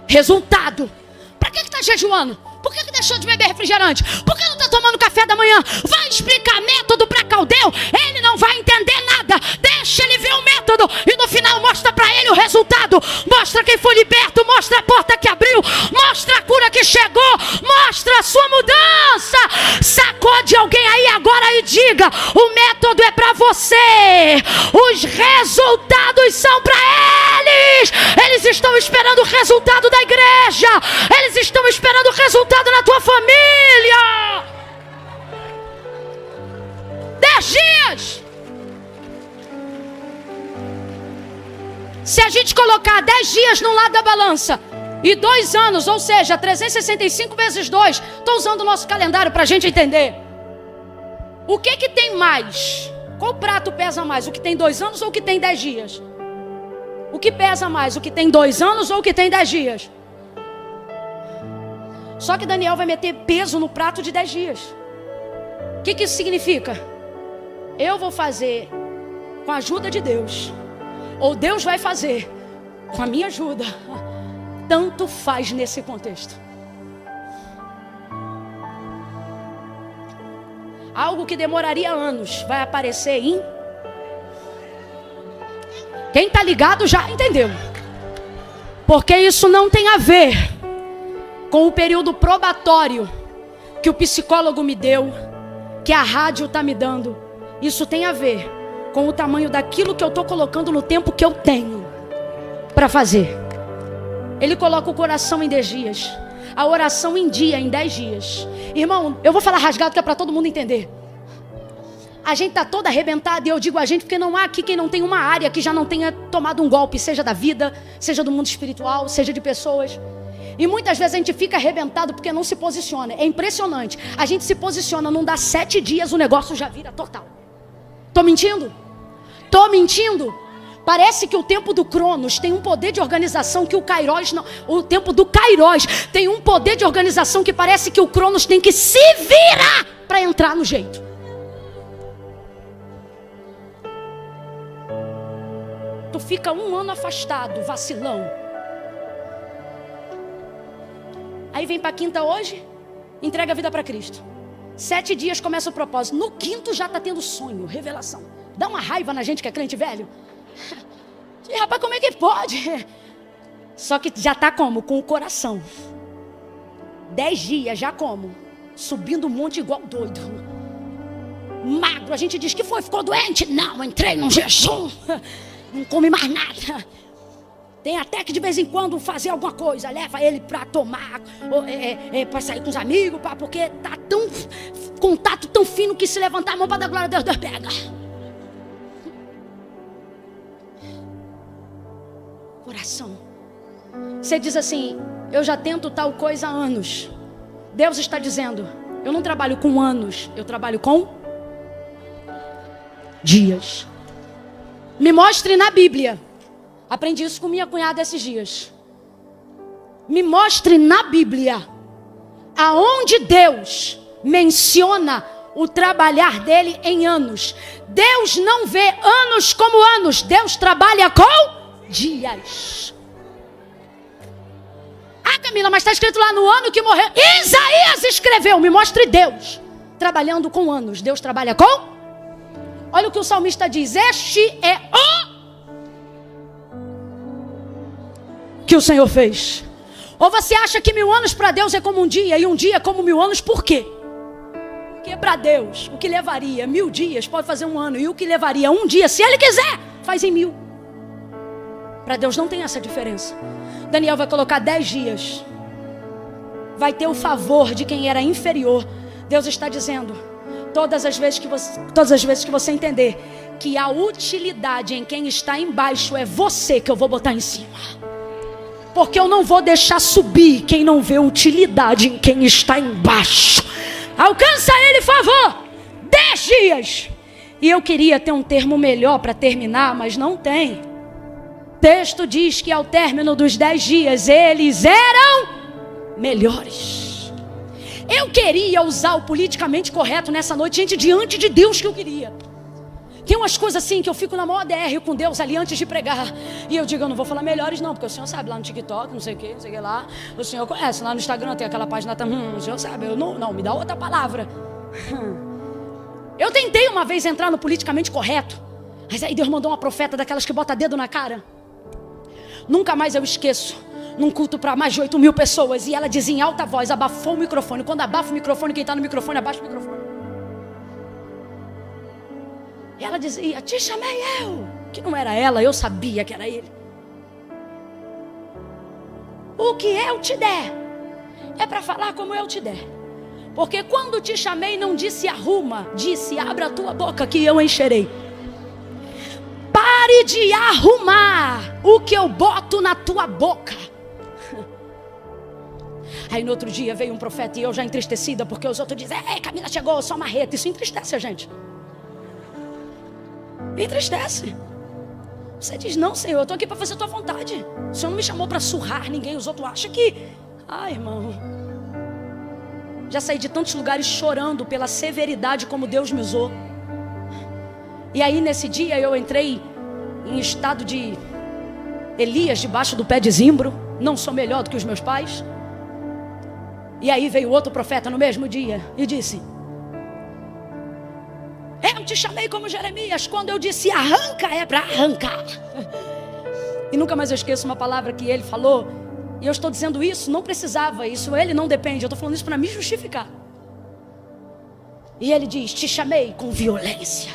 Resultado. Para que está jejuando? Por que deixou de beber refrigerante? Por que não está tomando café da manhã? Vai explicar método para caldeu? Ele não vai entender nada. Deixa ele ver o método e no final mostra para ele o resultado. Mostra quem foi liberto, mostra a porta que abriu, mostra a cura que chegou, mostra a sua mudança. Sacode alguém aí agora e diga: o método é para você, os resultados são para eles. Eles estão esperando o resultado da igreja, eles estão esperando o resultado na tua família. 10 dias. Se a gente colocar 10 dias no lado da balança E 2 anos, ou seja, 365 vezes 2. Estou usando o nosso calendário para a gente entender. O que tem mais? Qual prato pesa mais? O que tem 2 anos ou o que tem 10 dias? O que pesa mais? O que tem 2 anos ou o que tem 10 dias? Só que Daniel vai meter peso no prato de 10 dias. O que isso significa? Eu vou fazer com a ajuda de Deus, ou Deus vai fazer com a minha ajuda. Tanto faz nesse contexto. Algo que demoraria anos vai aparecer em... Quem está ligado já entendeu. Porque isso não tem a ver com o período probatório que o psicólogo me deu, que a rádio está me dando. Isso tem a ver com o tamanho daquilo que eu estou colocando no tempo que eu tenho para fazer. Ele coloca o coração em 10 dias, a oração em dia, em 10 dias. Irmão, eu vou falar rasgado que é para todo mundo entender. A gente está toda arrebentada, e eu digo a gente porque não há aqui quem não tem uma área que já não tenha tomado um golpe, seja da vida, seja do mundo espiritual, seja de pessoas. E muitas vezes a gente fica arrebentado porque não se posiciona. É impressionante. A gente se posiciona, não dá 7 dias, o negócio já vira total. Tô mentindo? Tô mentindo? Parece que o tempo do Cronos tem um poder de organização que o Kairos não. O tempo do Kairos tem um poder de organização que parece que o Cronos tem que se virar para entrar no jeito. Tu fica 1 ano afastado, vacilão. Aí vem para quinta hoje, entrega a vida para Cristo. 7 dias começa o propósito. No 5º já está tendo sonho, revelação. Dá uma raiva na gente que é crente velho. E, rapaz, como é que pode? Só que já está como? Com o coração. 10 dias já como? Subindo um monte igual doido. Magro, a gente diz que foi, ficou doente. Não, entrei num jejum. Não come mais nada. Tem até que de vez em quando fazer alguma coisa. Leva ele para tomar, para sair com os amigos, porque tá tão contato tão fino que se levantar a mão para dar glória a Deus, Deus pega. Coração. Você diz assim: eu já tento tal coisa há anos. Deus está dizendo: eu não trabalho com anos, eu trabalho com dias. Me mostre na Bíblia. Aprendi isso com minha cunhada esses dias. Me mostre na Bíblia aonde Deus menciona o trabalhar dele em anos. Deus não vê anos como anos. Deus trabalha com dias. Ah, Camila, mas está escrito lá no ano que morreu. Isaías escreveu. Me mostre Deus trabalhando com anos. Deus trabalha com... Olha o que o salmista diz: este é o que o Senhor fez. Ou você acha que 1000 anos para Deus é como um dia, e um dia é como 1000 anos, por quê? Porque para Deus, o que levaria 1000 dias pode fazer 1 ano, e o que levaria 1 dia, se Ele quiser, faz em 1000. Para Deus não tem essa diferença. Daniel vai colocar 10 dias. Vai ter o favor de quem era inferior. Deus está dizendo: todas as vezes que você entender que a utilidade em quem está embaixo é você, que eu vou botar em cima. Porque eu não vou deixar subir quem não vê utilidade em quem está embaixo. Alcança ele, favor. 10 dias. E eu queria ter um termo melhor para terminar, mas não tem. O texto diz que ao término dos 10 dias eles eram melhores. Eu queria usar o politicamente correto nessa noite, gente, diante de Deus, que eu queria. Tem umas coisas assim que eu fico na maior DR com Deus ali antes de pregar. E eu digo: eu não vou falar melhores não, porque o Senhor sabe, lá no TikTok, não sei o que lá. O Senhor conhece, lá no Instagram tem aquela página, o Senhor sabe, eu não, me dá outra palavra. Eu tentei uma vez entrar no politicamente correto, mas aí Deus mandou uma profeta daquelas que bota dedo na cara. Nunca mais eu esqueço, num culto para mais de 8.000 pessoas, e ela dizia em alta voz, abafou o microfone. Quando abafa o microfone, quem está no microfone, abaixa o microfone. E ela dizia: te chamei eu. Que não era ela, eu sabia que era ele. O que eu te der é para falar como eu te der. Porque quando te chamei não disse arruma, disse abre a tua boca que eu encherei. Pare de arrumar o que eu boto na tua boca. Aí no outro dia veio um profeta e eu já entristecida, porque os outros dizem: ei, Camila chegou, só marreta. Isso entristece a gente. Entristece. Você diz: não, Senhor, eu estou aqui para fazer a tua vontade. O Senhor não me chamou para surrar ninguém. Os outros acham que... Ai, irmão, já saí de tantos lugares chorando pela severidade como Deus me usou. E aí nesse dia eu entrei em estado de Elias debaixo do pé de zimbro. Não sou melhor do que os meus pais. E aí veio outro profeta no mesmo dia e disse: eu te chamei como Jeremias. Quando eu disse arranca, é para arrancar. E nunca mais eu esqueço uma palavra que ele falou. E eu estou dizendo isso, não precisava. Isso ele não depende, eu estou falando isso para me justificar. E ele diz: te chamei com violência.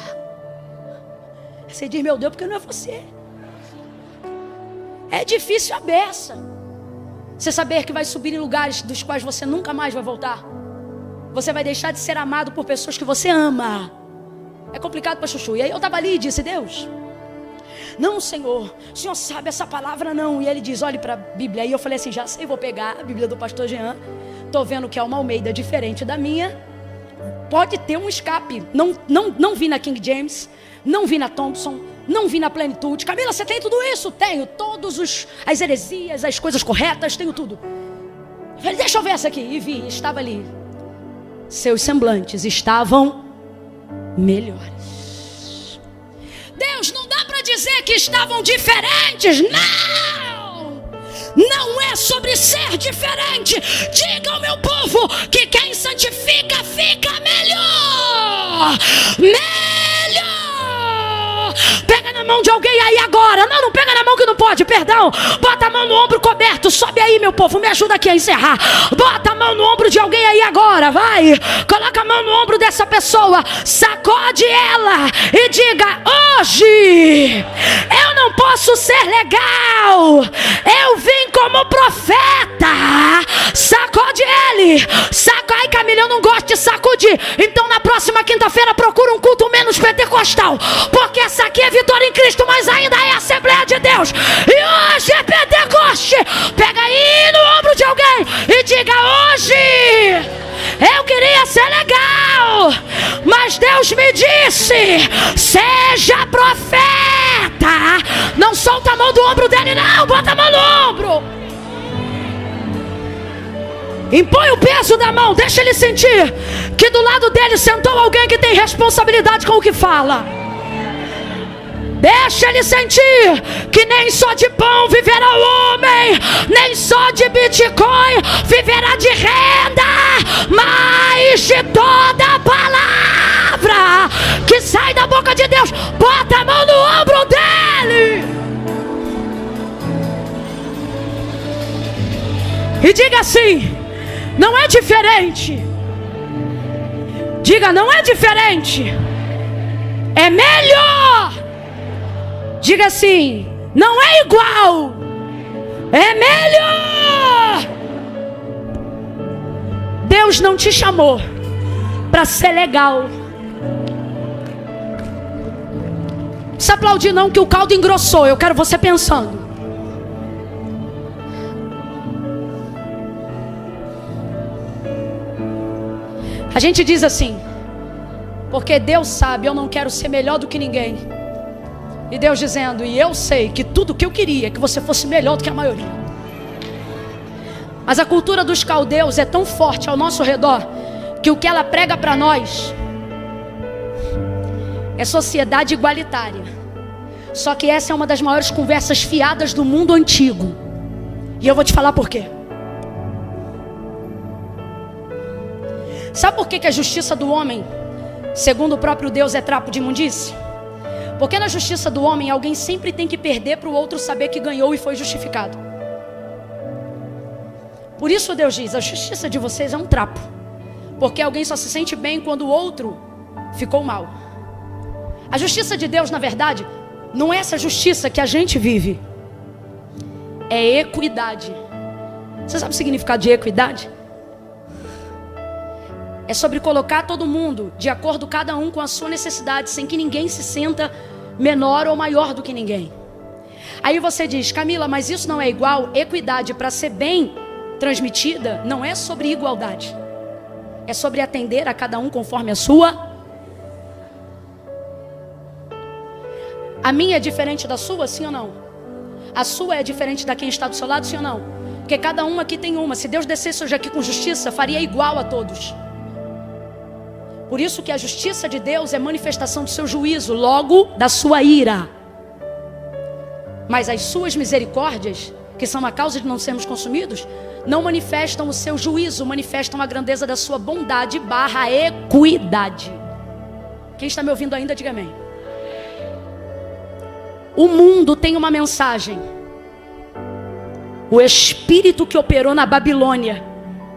Você diz: meu Deus, porque não é você. É difícil a beça. Você saber que vai subir em lugares dos quais você nunca mais vai voltar. Você vai deixar de ser amado por pessoas que você ama. É complicado para chuchu. E aí eu estava ali e disse: Deus, não, Senhor, o Senhor sabe essa palavra não. E ele diz: olhe para a Bíblia. E eu falei assim: já sei, vou pegar a Bíblia do pastor Jean. Estou vendo que é uma Almeida diferente da minha. Pode ter um escape. Não vi na King James, não vi na Thompson, não vi na Plenitude. Camila, você tem tudo isso? Tenho todas as heresias, as coisas corretas, tenho tudo. Eu falei: deixa eu ver essa aqui. E vi, estava ali. Seus semblantes estavam melhores. Deus, não dá para dizer que estavam diferentes. Não é sobre ser diferente. Diga ao meu povo que quem santifica fica melhor. Pega na mão de alguém aí agora. Não pega na mão que não pode, perdão. Bota a mão no ombro coberto. Sobe aí, meu povo, me ajuda aqui a encerrar. Bota a mão no ombro de alguém aí agora, vai. Coloca a mão no ombro dessa pessoa. Sacode ela e diga: hoje eu não posso ser legal. Eu vim como profeta. Sacode ele. Ai, Camila, eu não gosto de sacudir. Então na próxima quinta-feira procura um culto menos pentecostal, porque essa aqui é Vitória em Cristo, mas ainda é Assembleia de Deus. E hoje é Pentecoste. Pega aí no ombro de alguém e diga: hoje eu queria ser legal, mas Deus me disse: seja profeta. Não solta a mão do ombro dele, não. Bota a mão no ombro. Impõe o peso da mão. Deixa ele sentir que do lado dele sentou alguém que tem responsabilidade com o que fala. Deixa ele sentir que nem só de pão viverá o homem, nem só de Bitcoin viverá de renda, mas de toda a palavra que sai da boca de Deus. Bota a mão no ombro dele e diga assim: não é diferente. Diga: não é diferente, é melhor. Diga assim: não é igual, é melhor. Deus não te chamou para ser legal. Não precisa aplaudir não, que o caldo engrossou. Eu quero você pensando. A gente diz assim: porque Deus sabe, eu não quero ser melhor do que ninguém. E Deus dizendo: e eu sei que tudo que eu queria é que você fosse melhor do que a maioria. Mas a cultura dos caldeus é tão forte ao nosso redor que o que ela prega para nós é sociedade igualitária. Só que essa é uma das maiores conversas fiadas do mundo antigo. E eu vou te falar por quê. Sabe por que a justiça do homem, segundo o próprio Deus, é trapo de imundície? Porque na justiça do homem, alguém sempre tem que perder para o outro saber que ganhou e foi justificado. Por isso Deus diz: a justiça de vocês é um trapo. Porque alguém só se sente bem quando o outro ficou mal. A justiça de Deus, na verdade, não é essa justiça que a gente vive. É equidade. Você sabe o significado de equidade? É sobre colocar todo mundo de acordo, cada um com a sua necessidade, sem que ninguém se sinta menor ou maior do que ninguém. Aí você diz: Camila, mas isso não é igual. Equidade, para ser bem, transmitida não é sobre igualdade. É sobre atender a cada um conforme a sua. A minha é diferente da sua, sim ou não? A sua é diferente da quem está do seu lado, sim ou não? Porque cada um aqui tem uma. Se Deus descesse hoje aqui com justiça, faria igual a todos. Por isso que a justiça de Deus é manifestação do seu juízo, logo da sua ira. Mas as suas misericórdias, que são a causa de não sermos consumidos, não manifestam o seu juízo, manifestam a grandeza da sua bondade / equidade. Quem está me ouvindo ainda, diga amém. O mundo tem uma mensagem. O espírito que operou na Babilônia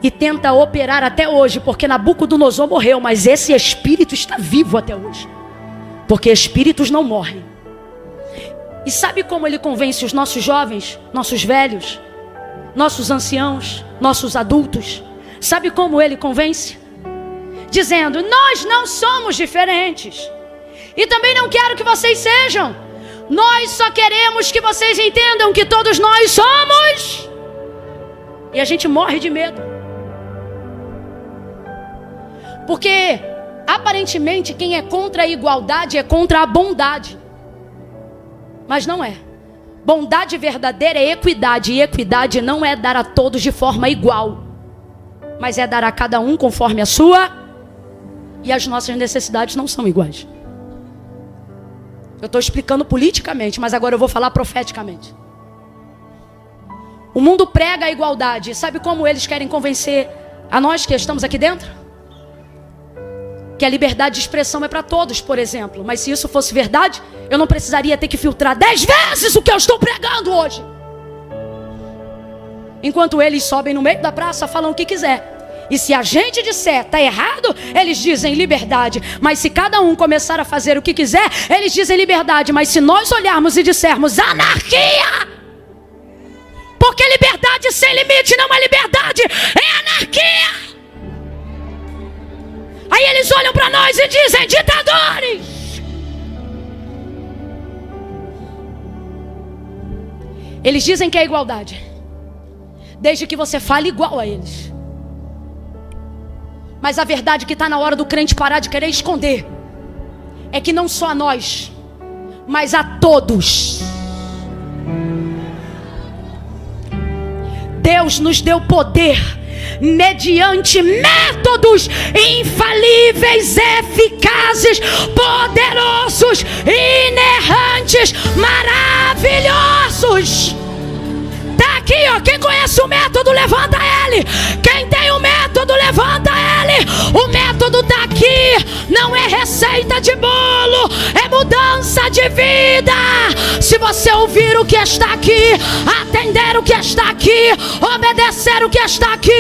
e tenta operar até hoje, porque Nabucodonosor morreu, mas esse espírito está vivo até hoje, porque espíritos não morrem. E sabe como ele convence os nossos jovens, nossos velhos, nossos anciãos, nossos adultos? Sabe como ele convence? Dizendo: nós não somos diferentes, e também não quero que vocês sejam. Nós só queremos que vocês entendam que todos nós somos. E a gente morre de medo, porque aparentemente quem é contra a igualdade é contra a bondade. Mas não é. Bondade verdadeira é equidade. E equidade não é dar a todos de forma igual, mas é dar a cada um conforme a sua. E as nossas necessidades não são iguais. Eu estou explicando politicamente, mas agora eu vou falar profeticamente. O mundo prega a igualdade. Sabe como eles querem convencer a nós que estamos aqui dentro? Que a liberdade de expressão é para todos, por exemplo. Mas se isso fosse verdade, eu não precisaria ter que filtrar 10 vezes o que eu estou pregando hoje. Enquanto eles sobem no meio da praça, falam o que quiser. E se a gente disser está errado, eles dizem liberdade. Mas se cada um começar a fazer o que quiser, eles dizem liberdade. Mas se nós olharmos e dissermos anarquia, porque liberdade sem limite não é liberdade, é anarquia. Aí eles olham para nós e dizem ditadores. Eles dizem que é igualdade, desde que você fale igual a eles. Mas a verdade que está na hora do crente parar de querer esconder é que não só a nós, mas a todos, Deus nos deu poder mediante métodos infalíveis, eficazes, poderosos, inerrantes, maravilhosos. Tá aqui, ó. Quem conhece o método, levanta ele. Quem tem o método, levanta ele. O método tá aqui. Não é receita de bolo, é mudança de vida. Se você ouvir o que está aqui, atender o que está aqui, obedecer o que está aqui,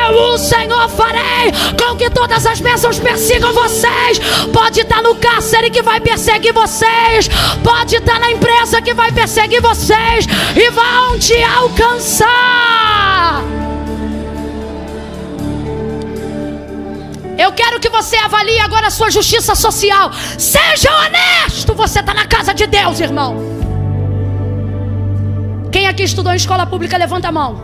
eu, o Senhor, farei com que todas as bênçãos persigam vocês. Pode estar no cárcere que vai perseguir vocês, pode estar na empresa que vai perseguir vocês e vão te alcançar. Eu quero que você avalie agora a sua justiça social. Seja honesto, você está na casa de Deus, irmão. Quem aqui estudou em escola pública, levanta a mão.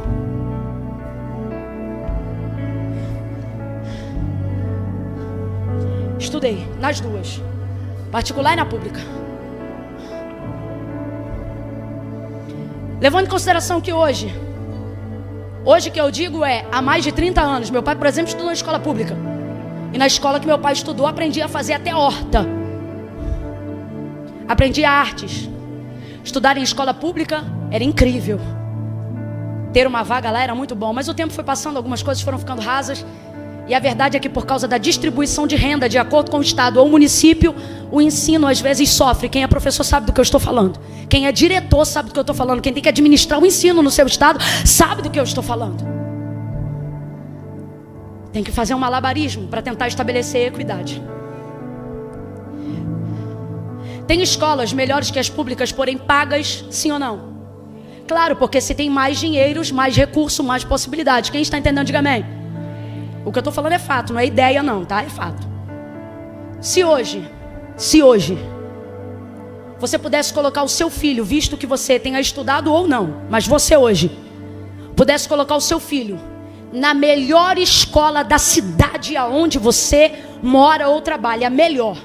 Estudei nas duas, particular e na pública. Levando em consideração que hoje que eu digo é há mais de 30 anos. Meu pai, por exemplo, estudou em escola pública. E na escola que meu pai estudou, aprendi a fazer até horta. Aprendi artes. Estudar em escola pública era incrível. Ter uma vaga lá era muito bom. Mas o tempo foi passando, algumas coisas foram ficando rasas. E a verdade é que por causa da distribuição de renda, de acordo com o estado ou o município, o ensino às vezes sofre. Quem é professor sabe do que eu estou falando. Quem é diretor sabe do que eu estou falando. Quem tem que administrar o ensino no seu estado sabe do que eu estou falando. Tem que fazer um malabarismo para tentar estabelecer equidade. Tem escolas melhores que as públicas, porém pagas, sim ou não? Claro, porque se tem mais dinheiros, mais recurso, mais possibilidades. Quem está entendendo, diga amém. O que eu estou falando é fato, não é ideia não, tá? É fato. Se hoje você pudesse colocar o seu filho, visto que você tenha estudado ou não, mas você hoje pudesse colocar o seu filho na melhor escola da cidade aonde você mora ou trabalha, a melhor,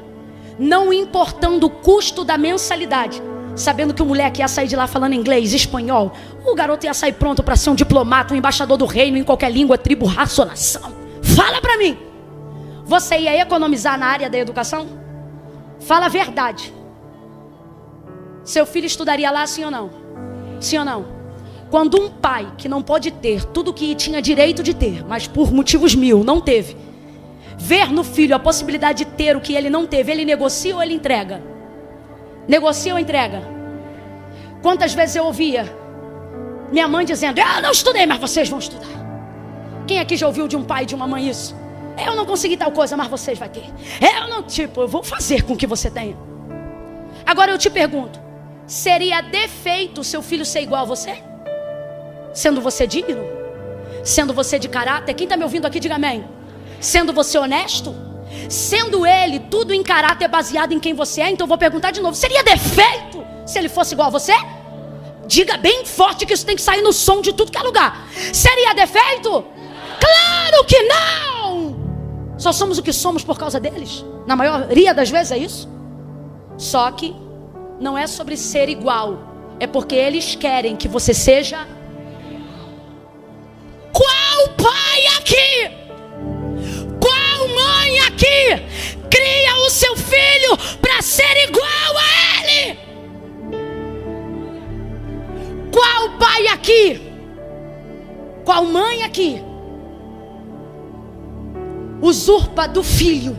não importando o custo da mensalidade, sabendo que o moleque ia sair de lá falando inglês, espanhol, o garoto ia sair pronto para ser um diplomata, um embaixador do reino em qualquer língua, tribo, raça ou nação. Fala para mim, você ia economizar na área da educação? Fala a verdade. Seu filho estudaria lá, sim ou não? Sim ou não? Quando um pai que não pode ter tudo que tinha direito de ter, mas por motivos mil não teve, ver no filho a possibilidade de ter o que ele não teve, ele negocia ou ele entrega? Negocia ou entrega? Quantas vezes eu ouvia minha mãe dizendo: eu não estudei, mas vocês vão estudar. Quem aqui já ouviu de um pai e de uma mãe isso? Eu não consegui tal coisa, mas vocês vão ter. Eu vou fazer com que você tenha. Agora eu te pergunto, seria defeito seu filho ser igual a você? Sendo você digno? Sendo você de caráter? Quem está me ouvindo aqui, diga amém. Sendo você honesto? Sendo ele tudo em caráter baseado em quem você é? Então eu vou perguntar de novo, seria defeito se ele fosse igual a você? Diga bem forte que isso tem que sair no som de tudo que é lugar. Seria defeito? Claro que não! Só somos o que somos por causa deles. Na maioria das vezes é isso. Só que não é sobre ser igual, é porque eles querem que você seja. Qual pai aqui, qual mãe aqui cria o seu filho para ser igual a ele? Qual pai aqui, qual mãe aqui usurpa do filho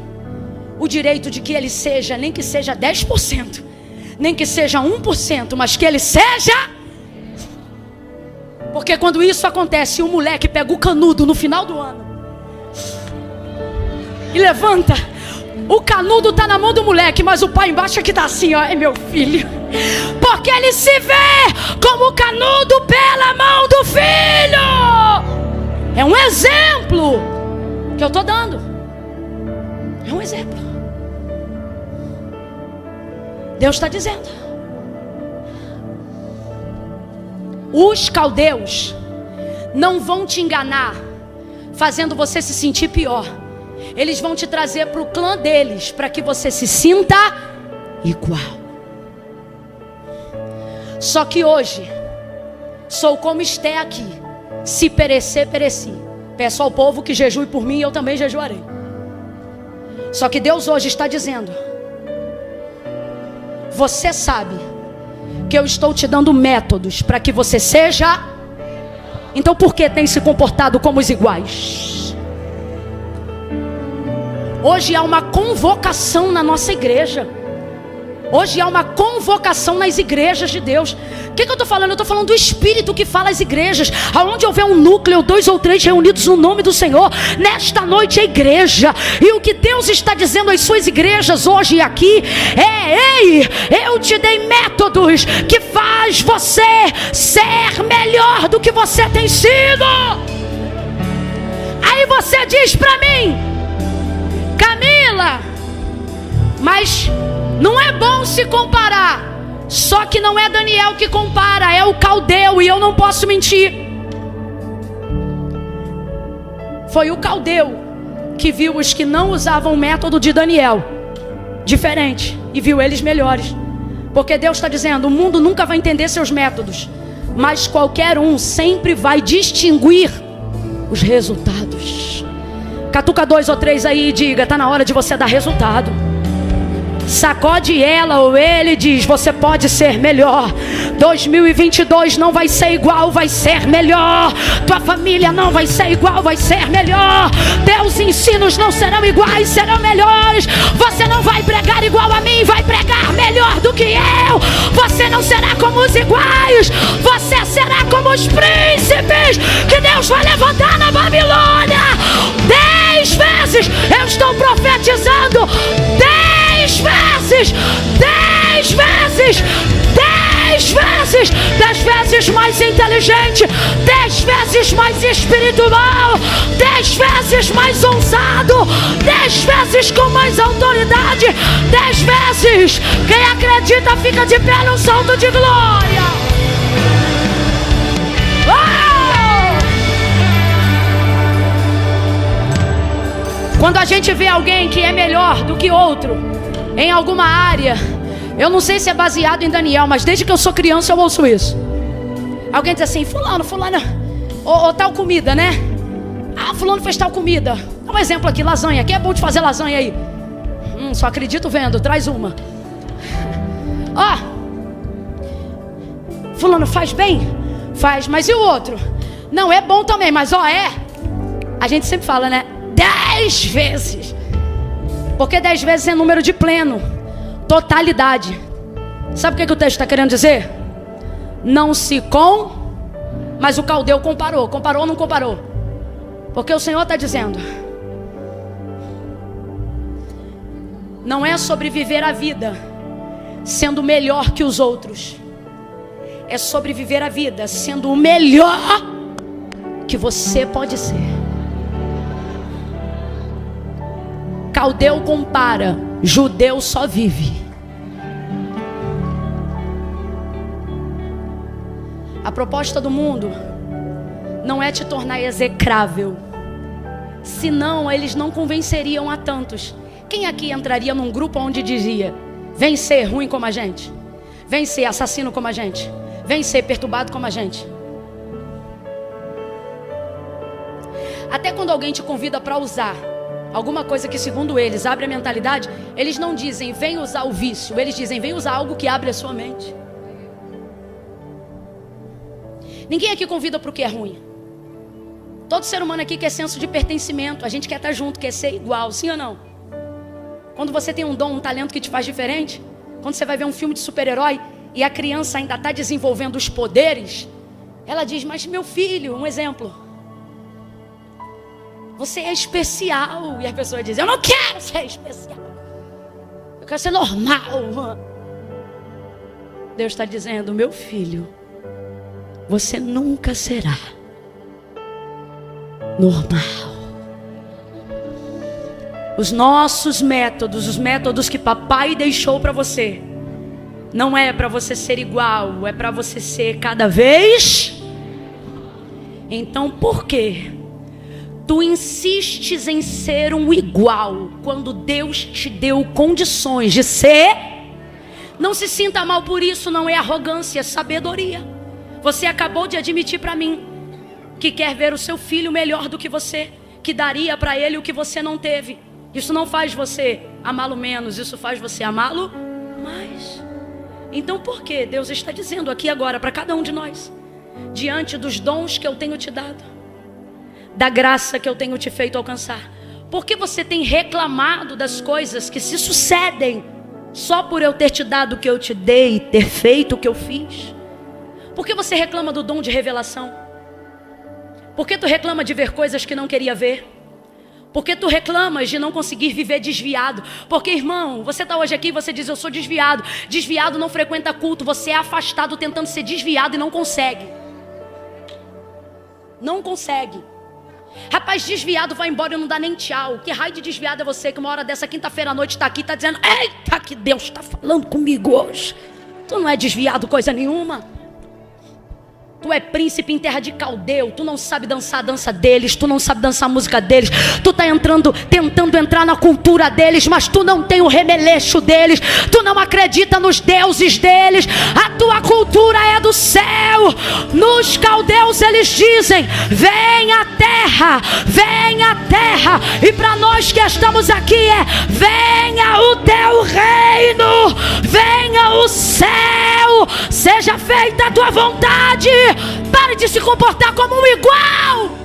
o direito de que ele seja, nem que seja 10%, nem que seja 1%, mas que ele seja? Porque quando isso acontece, o moleque pega o canudo no final do ano e levanta. O canudo está na mão do moleque, mas o pai embaixo é que está assim, ó, é meu filho. Porque ele se vê como canudo pela mão do filho. É um exemplo que eu estou dando. É um exemplo. Deus está dizendo: os caldeus não vão te enganar fazendo você se sentir pior. Eles vão te trazer para o clã deles, para que você se sinta igual. Só que hoje sou como Esté aqui: se perecer, pereci. Peço ao povo que jejue por mim e eu também jejuarei. Só que Deus hoje está dizendo: você sabe que eu estou te dando métodos para que você seja. Então por que tem se comportado como os iguais? Hoje há uma convocação na nossa igreja. Hoje há uma convocação nas igrejas de Deus. O que eu estou falando? Eu estou falando do Espírito que fala às igrejas. Aonde houver um núcleo, 2 ou 3 reunidos no nome do Senhor, nesta noite é igreja. E o que Deus está dizendo às suas igrejas hoje e aqui é: ei, eu te dei métodos que faz você ser melhor do que você tem sido. Aí você diz para mim: Camila, mas não é bom se comparar. Só que não é Daniel que compara, é o caldeu, e eu não posso mentir. Foi o caldeu que viu os que não usavam o método de Daniel diferente e viu eles melhores. Porque Deus está dizendo: o mundo nunca vai entender seus métodos, mas qualquer um sempre vai distinguir os resultados. Catuca 2 ou 3 aí e diga: está na hora de você dar resultado. Sacode ela ou ele e diz: você pode ser melhor. 2022 não vai ser igual, vai ser melhor. Tua família não vai ser igual, vai ser melhor. Teus ensinos não serão iguais, serão melhores. Você não vai pregar igual a mim, vai pregar melhor do que eu. Você não será como os iguais, você será como os príncipes que Deus vai levantar na Babilônia. 10 vezes eu estou profetizando. 10 vezes, 10 vezes, 10 vezes, 10 vezes mais inteligente, 10 vezes mais espiritual, 10 vezes mais ousado, 10 vezes com mais autoridade, 10 vezes. Quem acredita fica de pé num salto de glória. Oh! Quando a gente vê alguém que é melhor do que outro em alguma área, eu não sei se é baseado em Daniel, mas desde que eu sou criança eu ouço isso. Alguém diz assim: fulano, ou tal comida, né? Ah, fulano fez tal comida. Dá um exemplo aqui, lasanha. Quem é bom de fazer lasanha aí? Só acredito vendo, traz uma. Ó, fulano faz bem? Faz, mas e o outro? Não, é bom também, mas a gente sempre fala, né? 10 vezes. Porque 10 vezes é número de pleno, totalidade. Sabe o que o texto está querendo dizer? Não se mas o caldeu comparou. Comparou ou não comparou? Porque o Senhor está dizendo: não é sobre viver a vida sendo melhor que os outros. É sobre viver a vida sendo o melhor que você pode ser. Caldeu compara, judeu só vive. A proposta do mundo não é te tornar execrável, senão eles não convenceriam a tantos. Quem aqui entraria num grupo onde dizia: vem ser ruim como a gente, vem ser assassino como a gente, vem ser perturbado como a gente? Até quando alguém te convida para usar alguma coisa que segundo eles abre a mentalidade, eles não dizem vem usar o vício, eles dizem vem usar algo que abre a sua mente. Ninguém aqui convida para o que é ruim. Todo ser humano aqui quer senso de pertencimento. A gente quer estar junto, quer ser igual, sim ou não? Quando você tem um dom, um talento que te faz diferente, quando você vai ver um filme de super-herói e a criança ainda está desenvolvendo os poderes, ela diz: mas meu filho, um exemplo, você é especial. E a pessoa diz: eu não quero ser especial, eu quero ser normal. Deus está dizendo: meu filho, você nunca será normal. Os nossos métodos, os métodos que papai deixou para você, não é para você ser igual, é para você ser cada vez. Então por quê? Tu insistes em ser um igual quando Deus te deu condições de ser? Não se sinta mal por isso, não é arrogância, é sabedoria. Você acabou de admitir para mim que quer ver o seu filho melhor do que você, que daria para ele o que você não teve. Isso não faz você amá-lo menos, isso faz você amá-lo mais. Então por que Deus está dizendo aqui agora para cada um de nós, diante dos dons que eu tenho te dado, da graça que eu tenho te feito alcançar, por que você tem reclamado das coisas que se sucedem só por eu ter te dado o que eu te dei, ter feito o que eu fiz? Por que você reclama do dom de revelação? Por que tu reclama de ver coisas que não queria ver? Por que tu reclamas de não conseguir viver desviado? Porque, irmão, você está hoje aqui e você diz: eu sou desviado. Desviado não frequenta culto. Você é afastado tentando ser desviado e não consegue. Não consegue. Rapaz, desviado vai embora e não dá nem tchau. Que raio de desviado é você que uma hora dessa quinta-feira à noite está aqui e está dizendo: eita, que Deus está falando comigo hoje. Tu não é desviado coisa nenhuma. Tu é príncipe em terra de Caldeu. Tu não sabe dançar a dança deles. Tu não sabe dançar a música deles. Tu tá tentando entrar na cultura deles, mas tu não tem o remeleixo deles. Tu não acredita nos deuses deles. A tua cultura é do céu. Nos caldeus eles dizem: vem a terra, vem a terra. E para nós que estamos aqui é: venha o teu reino, venha o céu, seja feita a tua vontade. Pare de se comportar como um igual.